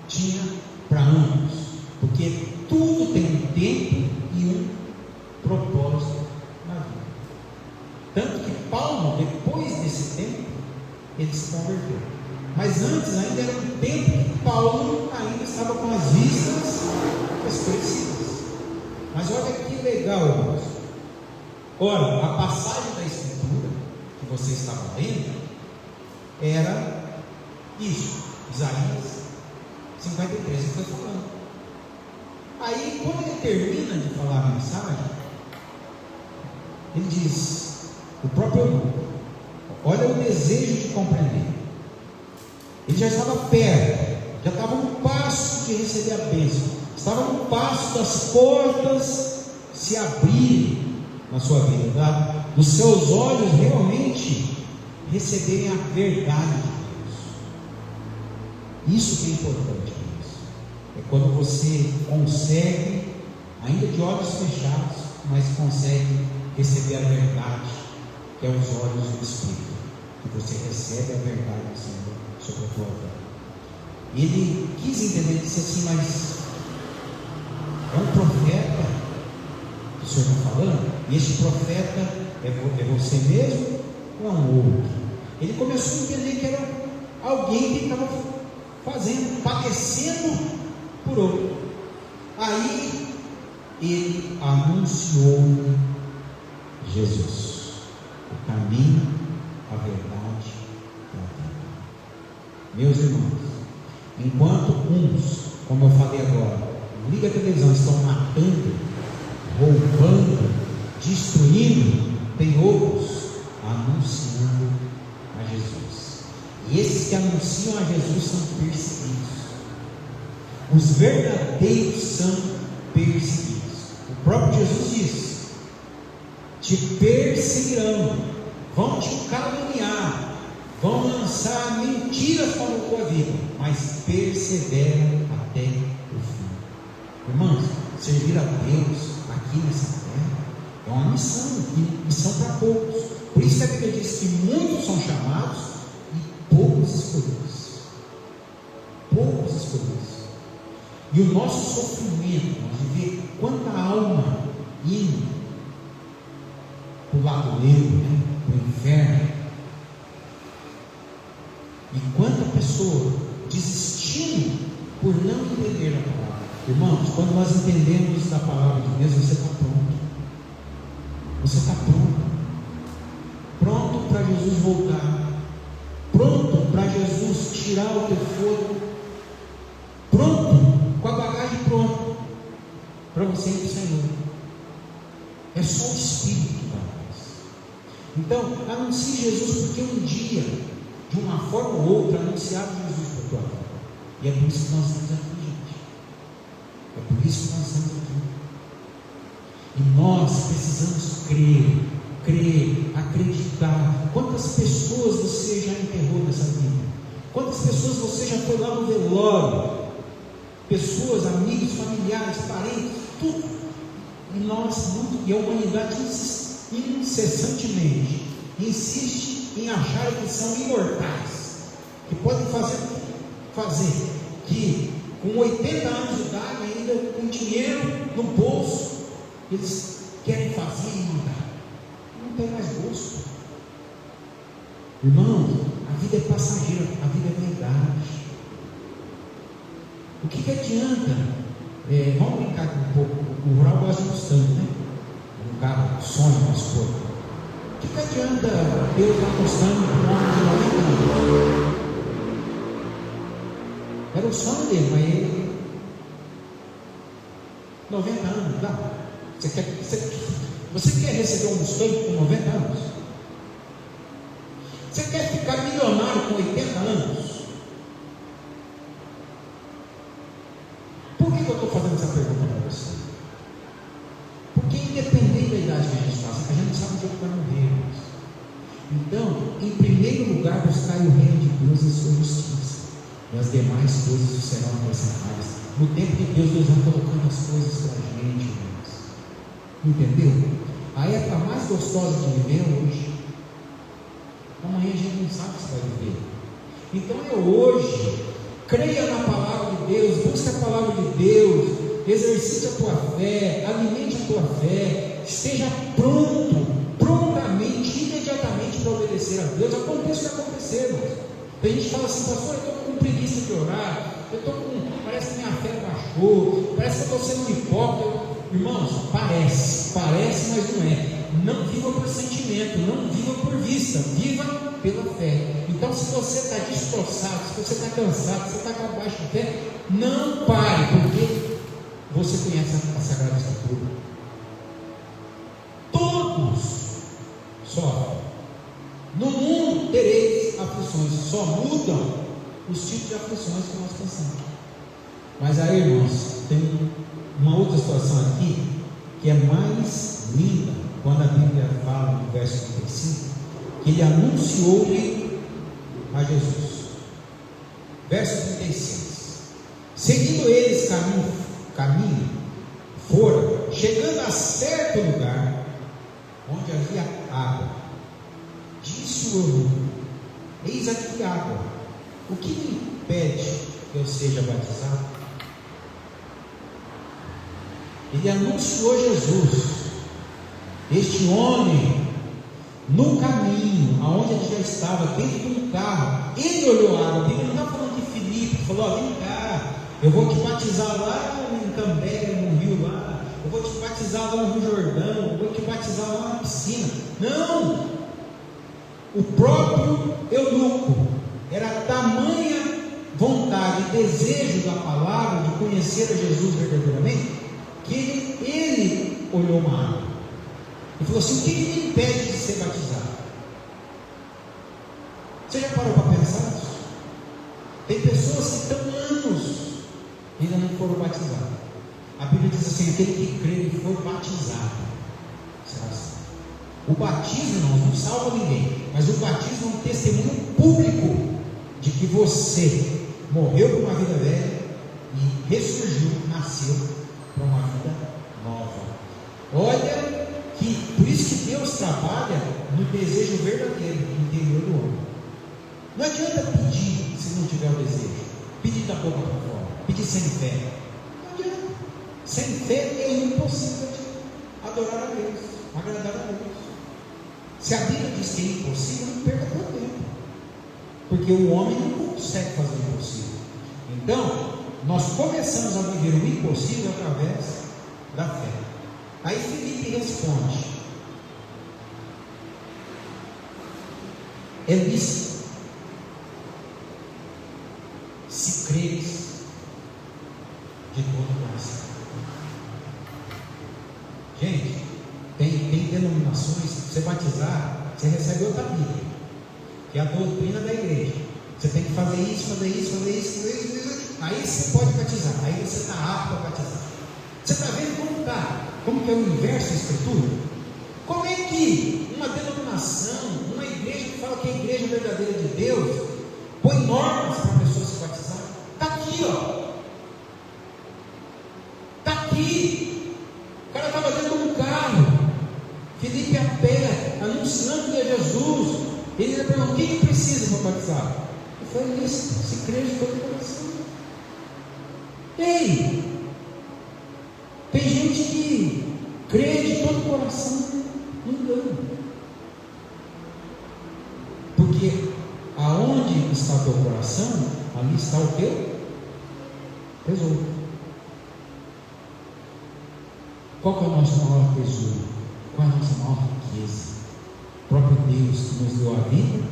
tinha para ambos, porque tudo tem um tempo e um propósito na vida. Tanto que Paulo, depois desse tempo, ele se converteu. Mas antes ainda era um tempo que Paulo ainda estava com as vistas escurecidas. Mas olha que legal, irmãos. Ora, a passagem da Escritura que você estava lendo era isso, Isaías 53, que foi falando. Aí, quando ele termina de falar a mensagem, ele diz, o próprio irmão, olha o desejo de compreender. Ele já estava perto, já estava no passo de receber a bênção, estava no passo das portas se abrirem na sua vida, tá? Dos seus olhos realmente receberem a verdade de Deus. Isso que é importante, é quando você consegue, ainda de olhos fechados, mas consegue receber a verdade, que é os olhos do Espírito, que você recebe a verdade do Senhor sobre a tua vida. Ele quis entender, disse assim, mas é um profeta que o Senhor está falando? E este profeta é você mesmo ou é um outro? Ele começou a entender que era alguém que estava fazendo, padecendo por outro. Aí ele anunciou Jesus, o caminho, a verdade e a vida. Meus irmãos, enquanto uns, como eu falei agora, liga a televisão, estão matando, roubando, destruindo, tem outros anunciando a Jesus. E esses que anunciam a Jesus são perseguidos. Os verdadeiros são perseguidos. O próprio Jesus diz: te perseguirão, vão te caluniar, vão lançar mentiras para a tua vida, mas persevera até o fim. Irmãos, servir a Deus aqui nessa terra é uma missão, e missão para poucos. Por isso que a Bíblia diz que muitos são chamados e poucos escolhidos. Poucos escolhidos. E o nosso sofrimento de ver quanta alma indo para o lado negro, para o inferno, e quanta pessoa desistindo por não entender a palavra. Irmãos, quando nós entendemos da palavra de Deus, você está pronto. Você está pronto. Pronto para Jesus voltar. Pronto para Jesus tirar o teu fôlego. Pronto, com a bagagem pronta, para você ir para o Senhor. É só o Espírito que faz. Então, anuncie Jesus, porque um dia, de uma forma ou outra, anunciaram Jesus para a tua vida. E é por isso que nós estamos aqui, gente. É por isso que nós estamos aqui. E nós precisamos crer, acreditar. Quantas pessoas você já enterrou nessa vida? Quantas pessoas você já foi lá no velório? Pessoas, amigos, familiares, parentes, tudo. E nós, e a humanidade incessantemente insiste em achar que são imortais, que podem fazer que com 80 anos de idade, ainda com dinheiro no bolso, eles querem fazer e mandar. Não tem mais gosto. Irmão, a vida é passageira, a vida é vaidade. O que adianta? Vamos brincar aqui um pouco. O rural gosta de Mustang, né? Um carro, sonho, uma escolha. O que adianta Deus dar Mustang para um homem de 90 anos? Era o sonho dele, mas ele 90 anos, não. Você quer receber um Mustang com 90 anos? Você quer ficar milionário com 80 anos? Por que eu estou fazendo essa pergunta para você? Porque independente da idade que a gente passa, a gente não sabe onde é que vai morrer. Então, em primeiro lugar, buscar o reino de Deus e sua justiça, e as demais coisas serão acrescentadas. No tempo de Deus vai colocando as coisas para a gente, irmãos. Entendeu? A época mais gostosa de viver hoje. Amanhã a gente não sabe se vai viver. Então é hoje. Creia na palavra de Deus, busque a palavra de Deus, exercite a tua fé, alimente a tua fé, esteja pronto, prontamente, imediatamente para obedecer a Deus. Aconteça o que acontecer, irmãos. A gente fala assim, pastor, eu estou com preguiça de orar, parece que minha fé baixou, parece que eu estou sendo hipócrita. Irmãos, parece, mas não é. Não viva por sentimento, não viva por vista, viva pela fé. Então, se você está destroçado, se você está cansado, se você está com a baixa fé, não pare, porque você conhece a Sagrada Escritura. Todos sofrem. No mundo tereis aflições, só mudam os tipos de aflições que nós passamos. Mas aí, irmãos, tem uma outra situação aqui que é mais linda, quando a Bíblia fala no verso 35, que ele anunciou-lhe a Jesus. Verso 36: seguindo eles caminho, foram, chegando a certo lugar onde havia água, disse o eunuco: eis aqui água, o que me impede que eu seja batizado? Ele anunciou Jesus. Este homem, no caminho, aonde ele já estava, dentro de um carro, ele olhou a água. Ele não está falando de Filipe, falou: vem cá, eu vou te batizar lá em Cambé, no rio lá, eu vou te batizar lá no Rio Jordão, eu vou te batizar lá na piscina. Não! O próprio eunuco, era tamanha vontade e desejo da palavra, de conhecer a Jesus verdadeiramente, que ele olhou uma água e falou assim: o que me impede de ser batizado? Você já parou para pensar nisso? Tem pessoas que estão anos e ainda não foram batizadas. A Bíblia diz assim: aquele que crê e for batizado será salvo. O batismo não salva ninguém, mas o batismo é um testemunho público de que você morreu por uma vida velha e ressurgiu, nasceu para uma vida nova. Olha que, por isso que Deus trabalha no desejo verdadeiro do interior do homem. Não adianta pedir se não tiver o desejo. Pedir da boca para fora, pedir sem fé. Não adianta. Sem fé é impossível de adorar a Deus, agradar a Deus. Se a Bíblia diz que é impossível, não perca teu tempo, porque o homem não consegue fazer o impossível. Então, nós começamos a viver o impossível através da fé. Aí Filipe responde: é lícito, se creres de todo o coração. Gente, tem denominações, você batizar, você recebe outra Bíblia, que é a doutrina da igreja. Você tem que fazer isso, fazer isso, fazer isso, fazer isso, fazer isso. Aí você pode batizar, aí você está apto a batizar. Você está vendo como está? Como que é o inverso da Escritura? Como é que uma denominação, uma igreja que fala que é a igreja verdadeira de Deus, põe normas para a pessoa se batizar? Está aqui, ó. Está aqui. O cara estava dentro de um carro, Filipe a pé, anunciando que é Jesus. Ele ainda perguntou: o que precisa para batizar? Ele falou: se crer de todo o coração. Ei! Tem gente que crê de todo o coração, não engana. Porque aonde Aonde está o teu coração, ali está o teu tesouro. Qual que é o nosso maior tesouro? Qual é a nossa maior riqueza? O próprio Deus que nos deu a vida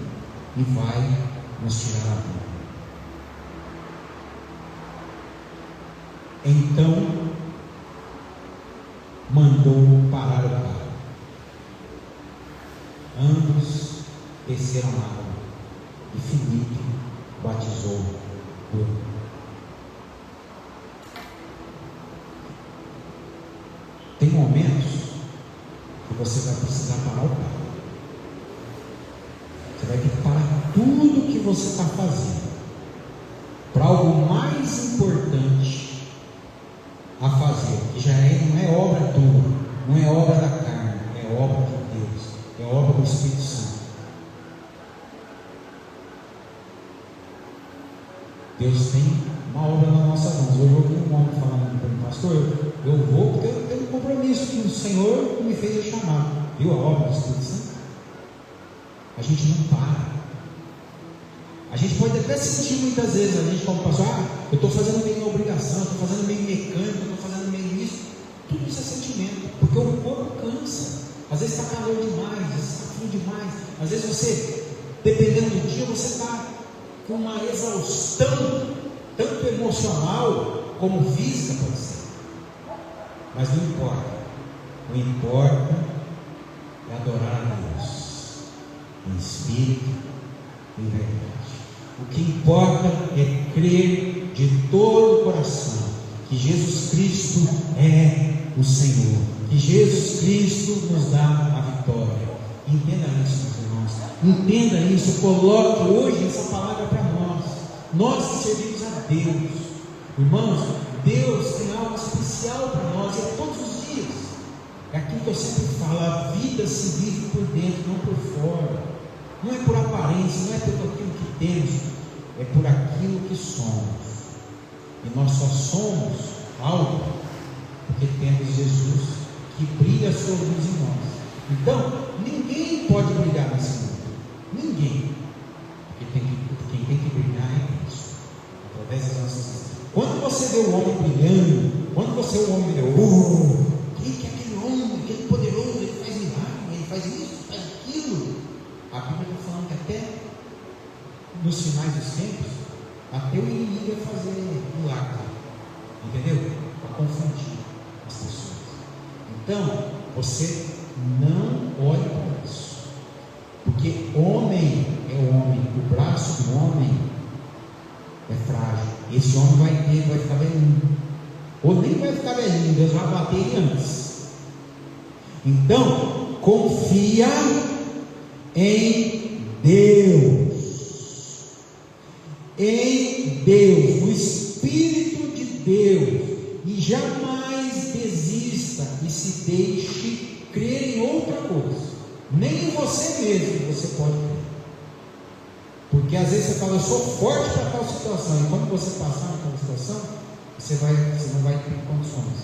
e vai nos tirar a vida. Então mandou parar o carro. Ambos desceram a água e Filipe batizou o eunuco. Tem momentos que você vai precisar parar o carro. Você vai ter que parar tudo que você está fazendo para algo mais importante a fazer, que já não é obra tua, não é obra da carne, é obra de Deus, é obra do Espírito Santo. Deus tem uma obra nas nossas mãos. Hoje eu ouvi um homem falando para mim, pastor, eu vou porque eu tenho um compromisso que o Senhor me fez a chamar. Viu a obra do Espírito Santo? A gente não para. A gente pode até sentir muitas vezes, a gente como pastor, eu estou fazendo meio obrigação, estou fazendo meio mecânico, estou fazendo meio isso. Tudo isso é sentimento, porque o corpo cansa. Às vezes está calor demais, às vezes está frio demais. Às vezes você, dependendo do dia, você está com uma exaustão, tanto emocional como física, pode ser. Mas não importa. O que importa é adorar a Deus em espírito e em verdade. O que importa é crer de todo o coração que Jesus Cristo é o Senhor, que Jesus Cristo nos dá a vitória. Entenda isso, meus irmãos. Entenda isso. Coloque hoje essa palavra para nós. Nós que servimos a Deus. Irmãos, Deus tem algo especial para nós, é todos os dias. É aquilo que eu sempre falo: a vida se vive por dentro, não por fora. Não é por aparência, não é por aquilo que temos, é por aquilo que somos. E nós só somos algo porque temos Jesus, que brilha a sua luz em nós. Então, ninguém pode brilhar nesse mundo. Ninguém. Porque quem tem que brilhar é Cristo, através das nossas vidas. Quando você vê o homem brilhando, quando você vê o homem brilhando, quem que é aquele homem, aquele poderoso, ele faz milagre, ele faz isso, faz aquilo. A Bíblia está falando que até nos finais dos tempos, até o inimigo vai fazer milagre, entendeu? Para confundir as pessoas. Então, você não olhe para isso, porque homem é homem, o braço do homem é frágil. Esse homem vai ficar velhinho, ou nem vai ficar velhinho, Deus vai bater ele antes. Então, confia em Deus, no Espírito de Deus, e jamais desista e se deixe crer em outra coisa, nem em você mesmo você pode crer, porque às vezes você fala: eu sou forte para tal situação, e quando você passar naquela situação, você não vai ter condições.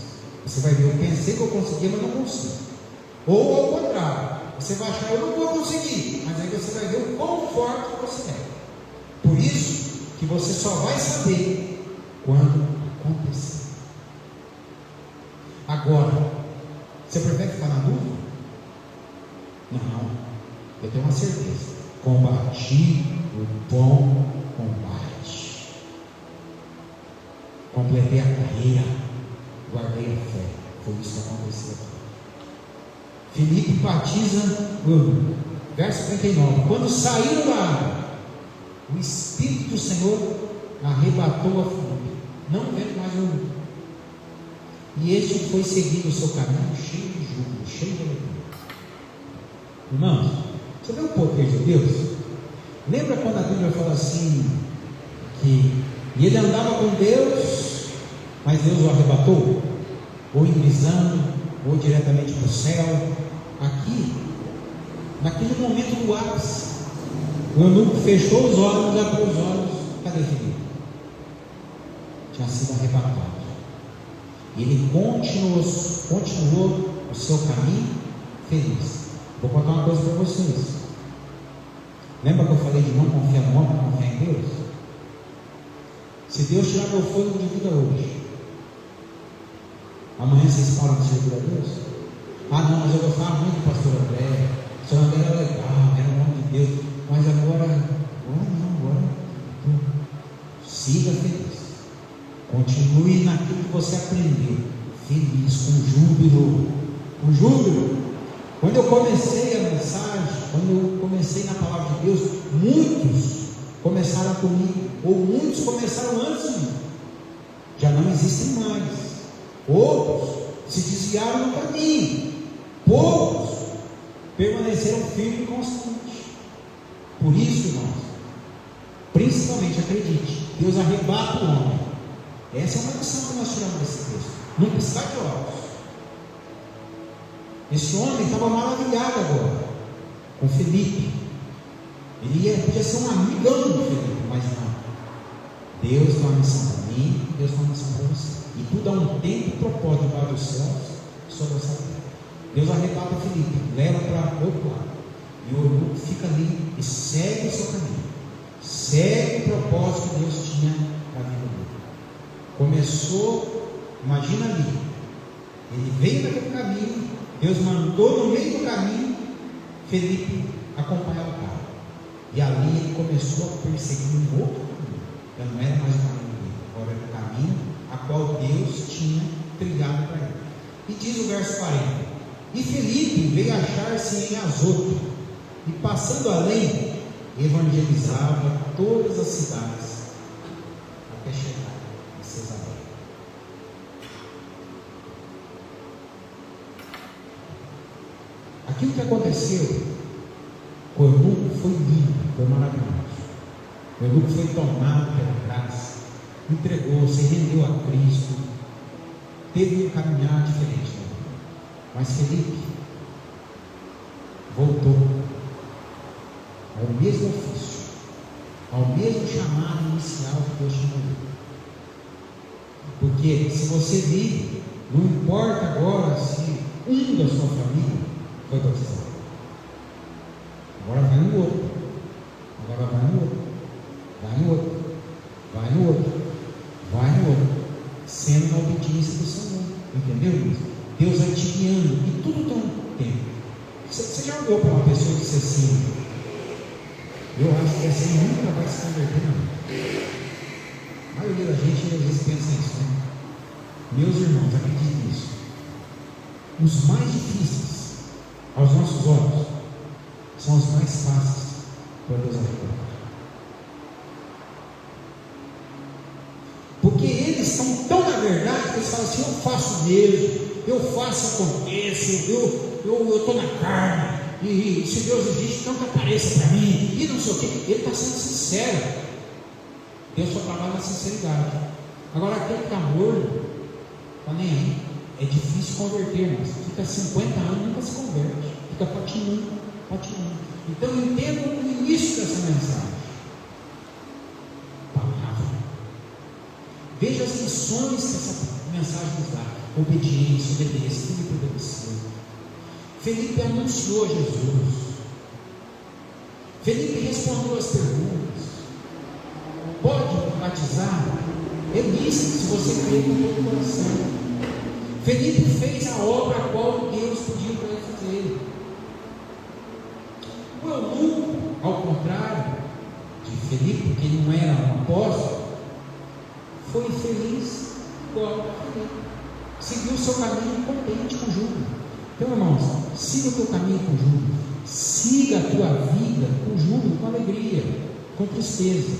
Você vai ver: eu pensei que eu conseguia, mas não consigo. Ou ao contrário, você vai achar: eu não vou conseguir, mas aí você vai ver o quão forte você é. Por isso que você só vai saber quando acontecer. Agora, você prefere ficar na dúvida? Não, eu tenho uma certeza: combati o bom combate, completei a carreira, guardei a fé. Foi isso que aconteceu aqui. Filipe batiza o eunuco. Verso 39: quando saíram da água, o Espírito do Senhor arrebatou a Filipe, não vendo mais o eunuco, e este foi seguindo o seu caminho cheio de júbilo, cheio de alegria. Irmãos, você vê o poder de Deus? Lembra quando a Bíblia fala assim, que ele andava com Deus, mas Deus o arrebatou? Ou em visão, ou diretamente para o céu. Aqui, naquele momento do ápice, o eunuco fechou os olhos, abriu os olhos. Cadê Filipe? Tinha sido arrebatado. E ele continuou o seu caminho feliz. Vou contar uma coisa para vocês. Lembra que eu falei de não confiar no homem, não confiar em Se Deus tirar meu fôlego de vida hoje, amanhã vocês param de servir a Deus? Ah, não, mas eu gostava muito do pastor André. O senhor André era legal, era um homem de Deus. Mas agora siga feliz. Continue naquilo que você aprendeu. Feliz, com júbilo. Com júbilo. Quando eu comecei a mensagem, quando eu comecei na palavra de Deus, muitos começaram comigo, ou muitos começaram antes de mim. Já não existem mais. Outros se desviaram do caminho. Poucos permaneceram firmes e constantes. Por isso, irmãos, principalmente acredite, Deus arrebata o homem. Essa é uma lição que nós tiramos desse texto. Não piscar de olhos. Esse homem estava maravilhado agora com Felipe. Ele podia ser um amigão do Felipe, mas não. Deus tem uma missão para mim, Deus tem uma missão para você. E tudo há um tempo e propósito debaixo dos céus sobre essa terra. Deus arrebata Felipe, leva para outro lado. E o orgulho fica ali e segue o seu caminho. Segue o propósito que Deus tinha para a vida dele. Começou, imagina ali. Ele veio naquele caminho, Deus mandou no meio do caminho Felipe acompanhar o cara. E ali ele começou a perseguir um outro caminho. Já não era mais o caminho dele, agora era o caminho a qual Deus tinha trilhado para ele. E diz o verso 40: E Felipe veio achar-se em Azoto, e passando além, evangelizava todas as cidades, até chegar em Cesareia. Aquilo que aconteceu com o eunuco foi lindo, foi maravilhoso. O eunuco foi tomado pela graça, entregou-se, rendeu a Cristo, teve um caminhar diferente. Mas Felipe voltou ao mesmo ofício, ao mesmo chamado inicial que Deus chamou ele. Porque se você vive, não importa agora se um da sua família foi batizado. Agora vai no outro. Agora vai no outro. Vai no outro. Vai no outro. Vai no outro. Sendo na obediência do Senhor. Entendeu isso? Deus vai te guiando. E tudo tem um tempo. Você já olhou para uma pessoa e disse assim: eu acho que assim nunca vai se converter, não. A maioria da gente às vezes pensa isso, né? Meus irmãos, acreditem nisso. Os mais difíceis aos nossos olhos são os mais fáceis para Deus arrepender. Porque eles são tão na verdade que eles falam assim: eu faço mesmo, eu faço, acontece, eu estou na carne, e se Deus existe, então que apareça para mim, e não sei o que. Ele está sendo sincero. Deus só trabalha na sinceridade. Agora aquele que está morto, está nem aí. É difícil converter, mas fica 50 anos e nunca se converte, fica patinando. Então entenda o início dessa mensagem. Palavra. Veja as lições que essa mensagem nos dá. Obediência, obediência. Felipe obedeceu. Felipe anunciou Jesus. Felipe respondeu as perguntas. Pode batizar? Ele disse: se você crer com todo o coração. Felipe fez a obra a qual Deus pediu para ele fazer. O eunuco, ao contrário de Felipe, que ele não era um apóstolo, foi feliz igual a Felipe. Seguiu o seu caminho contente, com júbilo. Então, irmãos, siga o teu caminho com júbilo. Siga a tua vida com júbilo, com alegria, com tristeza.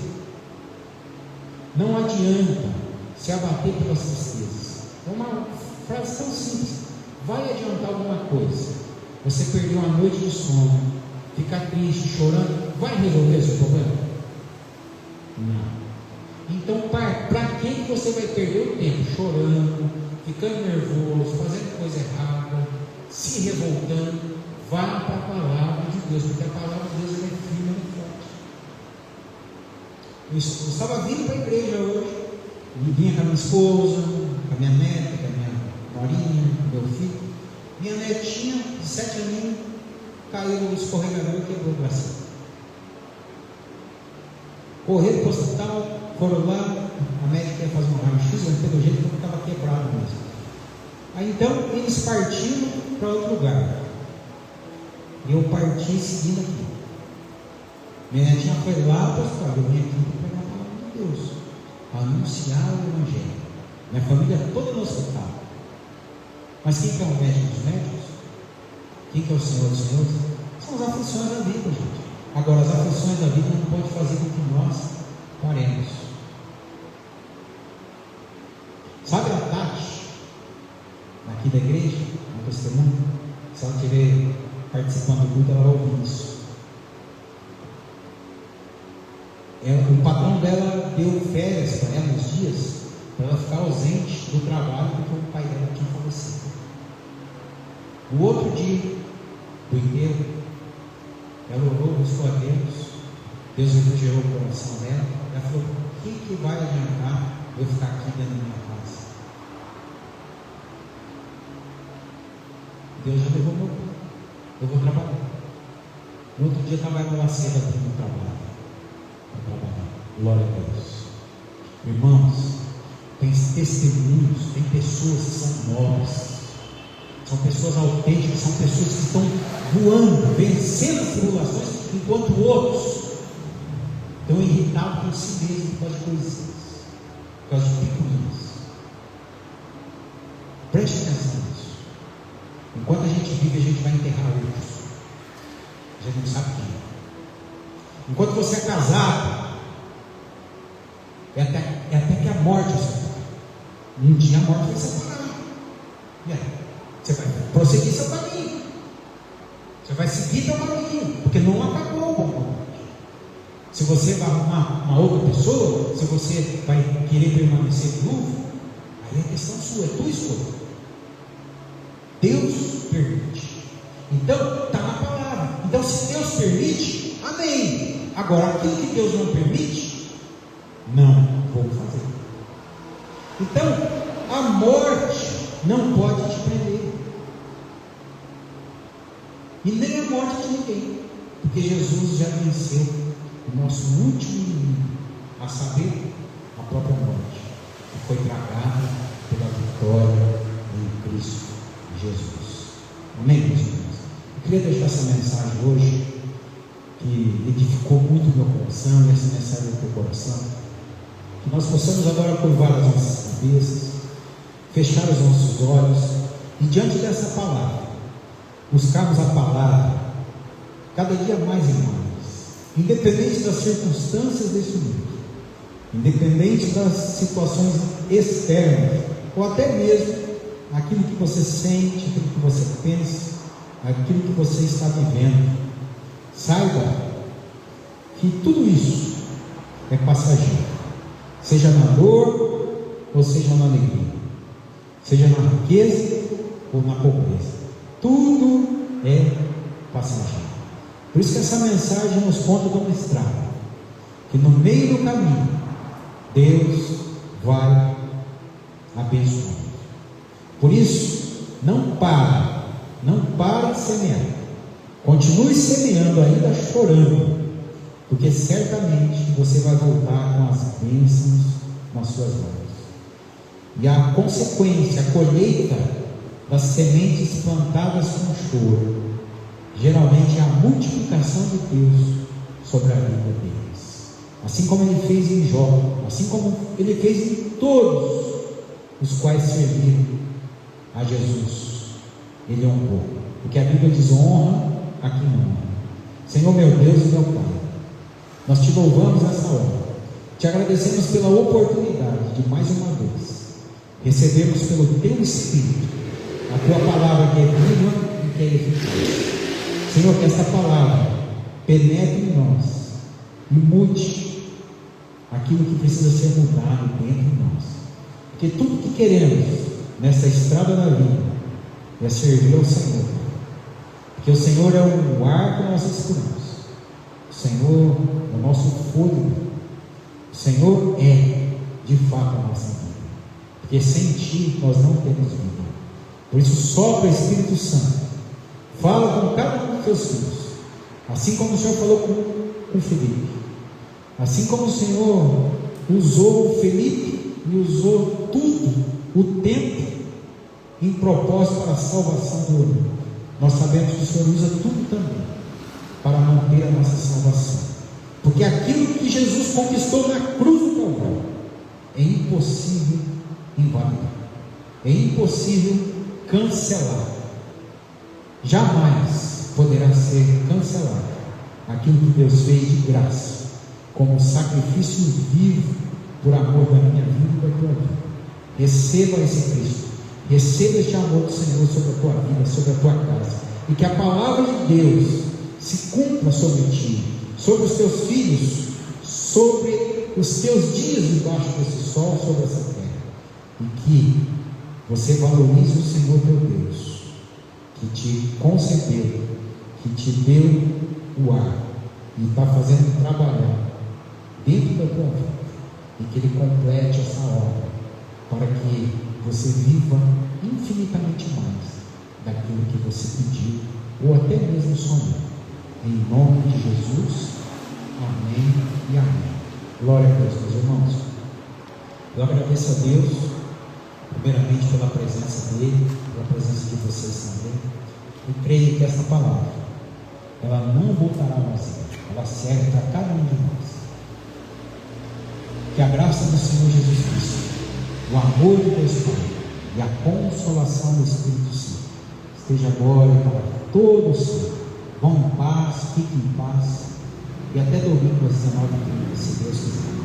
Não adianta se abater pelas tristezas. É uma frase tão simples. Vai adiantar alguma coisa? Você perdeu uma noite de sono, ficar triste, chorando, vai resolver esse problema? Não. Então, para que você vai perder o tempo chorando, ficando nervoso, fazendo coisa errada, se revoltando? Vá para a palavra de Deus, porque a palavra de Deus é firme e forte. Eu estava vindo para a igreja hoje, vinha com a minha esposa, com a minha neta, com a minha norinha, com o meu filho. Minha netinha de 7 aninhos caiu no escorregador e quebrou o braço. correram para o hospital, foram lá, a médica ia fazer um raio-x, mas pelo jeito que estava quebrado mesmo. Aí então eles partiram para outro lugar, e eu parti seguindo aqui. Minha netinha foi lá para o hospital, eu vim aqui para pregar a palavra de Deus, para anunciar o Evangelho. Minha família toda no hospital. Mas quem que é o médico dos médicos? Quem que é o Senhor dos senhores? São as aflições da vida, gente. Agora, as aflições da vida não podem fazer com que nós paremos. Sabe a Tati, aqui da igreja, uma testemunha? Se ela estiver participando do culto, ela vai ouvir isso. O patrão dela deu férias para ela uns dias, para ela ficar ausente do trabalho, porque o pai dela tinha falecido. No outro dia do enterro, ela orou, buscou a Deus refrigerou o coração dela. Ela falou: o que vai adiantar eu ficar aqui dentro da minha casa? Deus já levou meu corpo, eu vou trabalhar. No outro dia estava ela lá cedo abrindo o trabalho. Glória a Deus. Irmãos, tem testemunhos, tem pessoas que são nobres, são pessoas autênticas, são pessoas que estão voando, vencendo as tribulações, enquanto outros estão irritados com si mesmos por causa de coisinhas, por causa de picuinhas. Preste atenção nisso. Enquanto a gente vive, a gente vai enterrar outros. A gente não sabe quem. Enquanto você é casado, é até que a morte o separa. Um dia a morte vai separar. Você vai prosseguir seu caminho. Você vai seguir seu caminho, porque não acabou com a morte. Se você vai arrumar uma outra pessoa, se você vai querer permanecer viúvo, aí é questão sua, é tua escolha. Deus permite. Então, está na palavra. Então, se Deus permite, amém. Agora, aquilo que Deus não permite, não vou fazer. Então, a morte não pode te prender, e nem a morte de ninguém, porque Jesus já venceu o nosso último inimigo, a saber, a própria morte, que foi tragada pela vitória em Cristo Jesus. Amém, meus irmãos? Eu queria deixar essa mensagem hoje, que edificou muito o meu coração, e essa mensagem do teu coração, que nós possamos agora curvar as nossas cabeças, fechar os nossos olhos, e diante dessa palavra, buscarmos a palavra cada dia mais e mais, independente das circunstâncias desse mundo, independente das situações externas, ou até mesmo aquilo que você sente, aquilo que você pensa, aquilo que você está vivendo. Saiba que tudo isso é passageiro, seja na dor ou seja na alegria, seja na riqueza ou na pobreza, tudo é passageiro. Por isso que essa mensagem nos conta de uma estrada, que no meio do caminho Deus vai abençoar. Por isso, não para de semear. Continue semeando, ainda chorando, porque certamente você vai voltar com as bênçãos nas suas mãos. E a consequência, a colheita das sementes plantadas com choro, geralmente é a multiplicação de Deus sobre a vida deles. Assim como Ele fez em Jó, assim como Ele fez em todos os quais serviram a Jesus. Ele honrou, porque a Bíblia diz: honra a quem honra. Senhor meu Deus e meu Pai, nós te louvamos nessa hora, te agradecemos pela oportunidade de mais uma vez recebermos pelo teu Espírito a tua palavra, que é viva e que é eficaz. Senhor, que esta palavra penetre em nós e mude aquilo que precisa ser mudado dentro de nós, porque tudo que queremos nessa estrada da vida é servir ao Senhor, porque o Senhor é o ar que nós respiramos, o Senhor é o nosso fôlego, o Senhor é de fato a nossa vida, porque sem Ti nós não temos vida. Por isso, sopra, Espírito Santo, fala com cada um dos teus filhos, assim como o Senhor falou com Felipe. Assim como o Senhor usou Felipe e usou tudo, o tempo, em propósito para a salvação do homem, nós sabemos que o Senhor usa tudo também para manter a nossa salvação, porque aquilo que Jesus conquistou na cruz do Calvário é impossível invalidar, é impossível cancelar, jamais poderá ser cancelado aquilo que Deus fez de graça, como sacrifício vivo por amor da minha vida e da tua vida. Receba esse Cristo, receba este amor do Senhor sobre a tua vida, sobre a tua casa, e que a palavra de Deus se cumpra sobre ti, sobre os teus filhos, sobre os teus dias debaixo desse sol, sobre essa terra, e que você valorize o Senhor teu Deus, que te concedeu, que te deu o ar e está fazendo trabalhar dentro da tua vida, e que Ele complete essa obra para que você viva infinitamente mais daquilo que você pediu ou até mesmo sonhou. Em nome de Jesus, amém e amém. Glória a Deus, meus irmãos. Eu agradeço a Deus primeiramente pela presença dEle, pela presença de vocês também, e creio que essa palavra ela não voltará vazia, ela serve para cada um de nós. Que a graça do Senhor Jesus Cristo, o amor de Deus Pai e a consolação do Espírito Santo esteja agora para todos. Vão em paz, fiquem em paz, e até domingo às 19h30, se Deus quiser.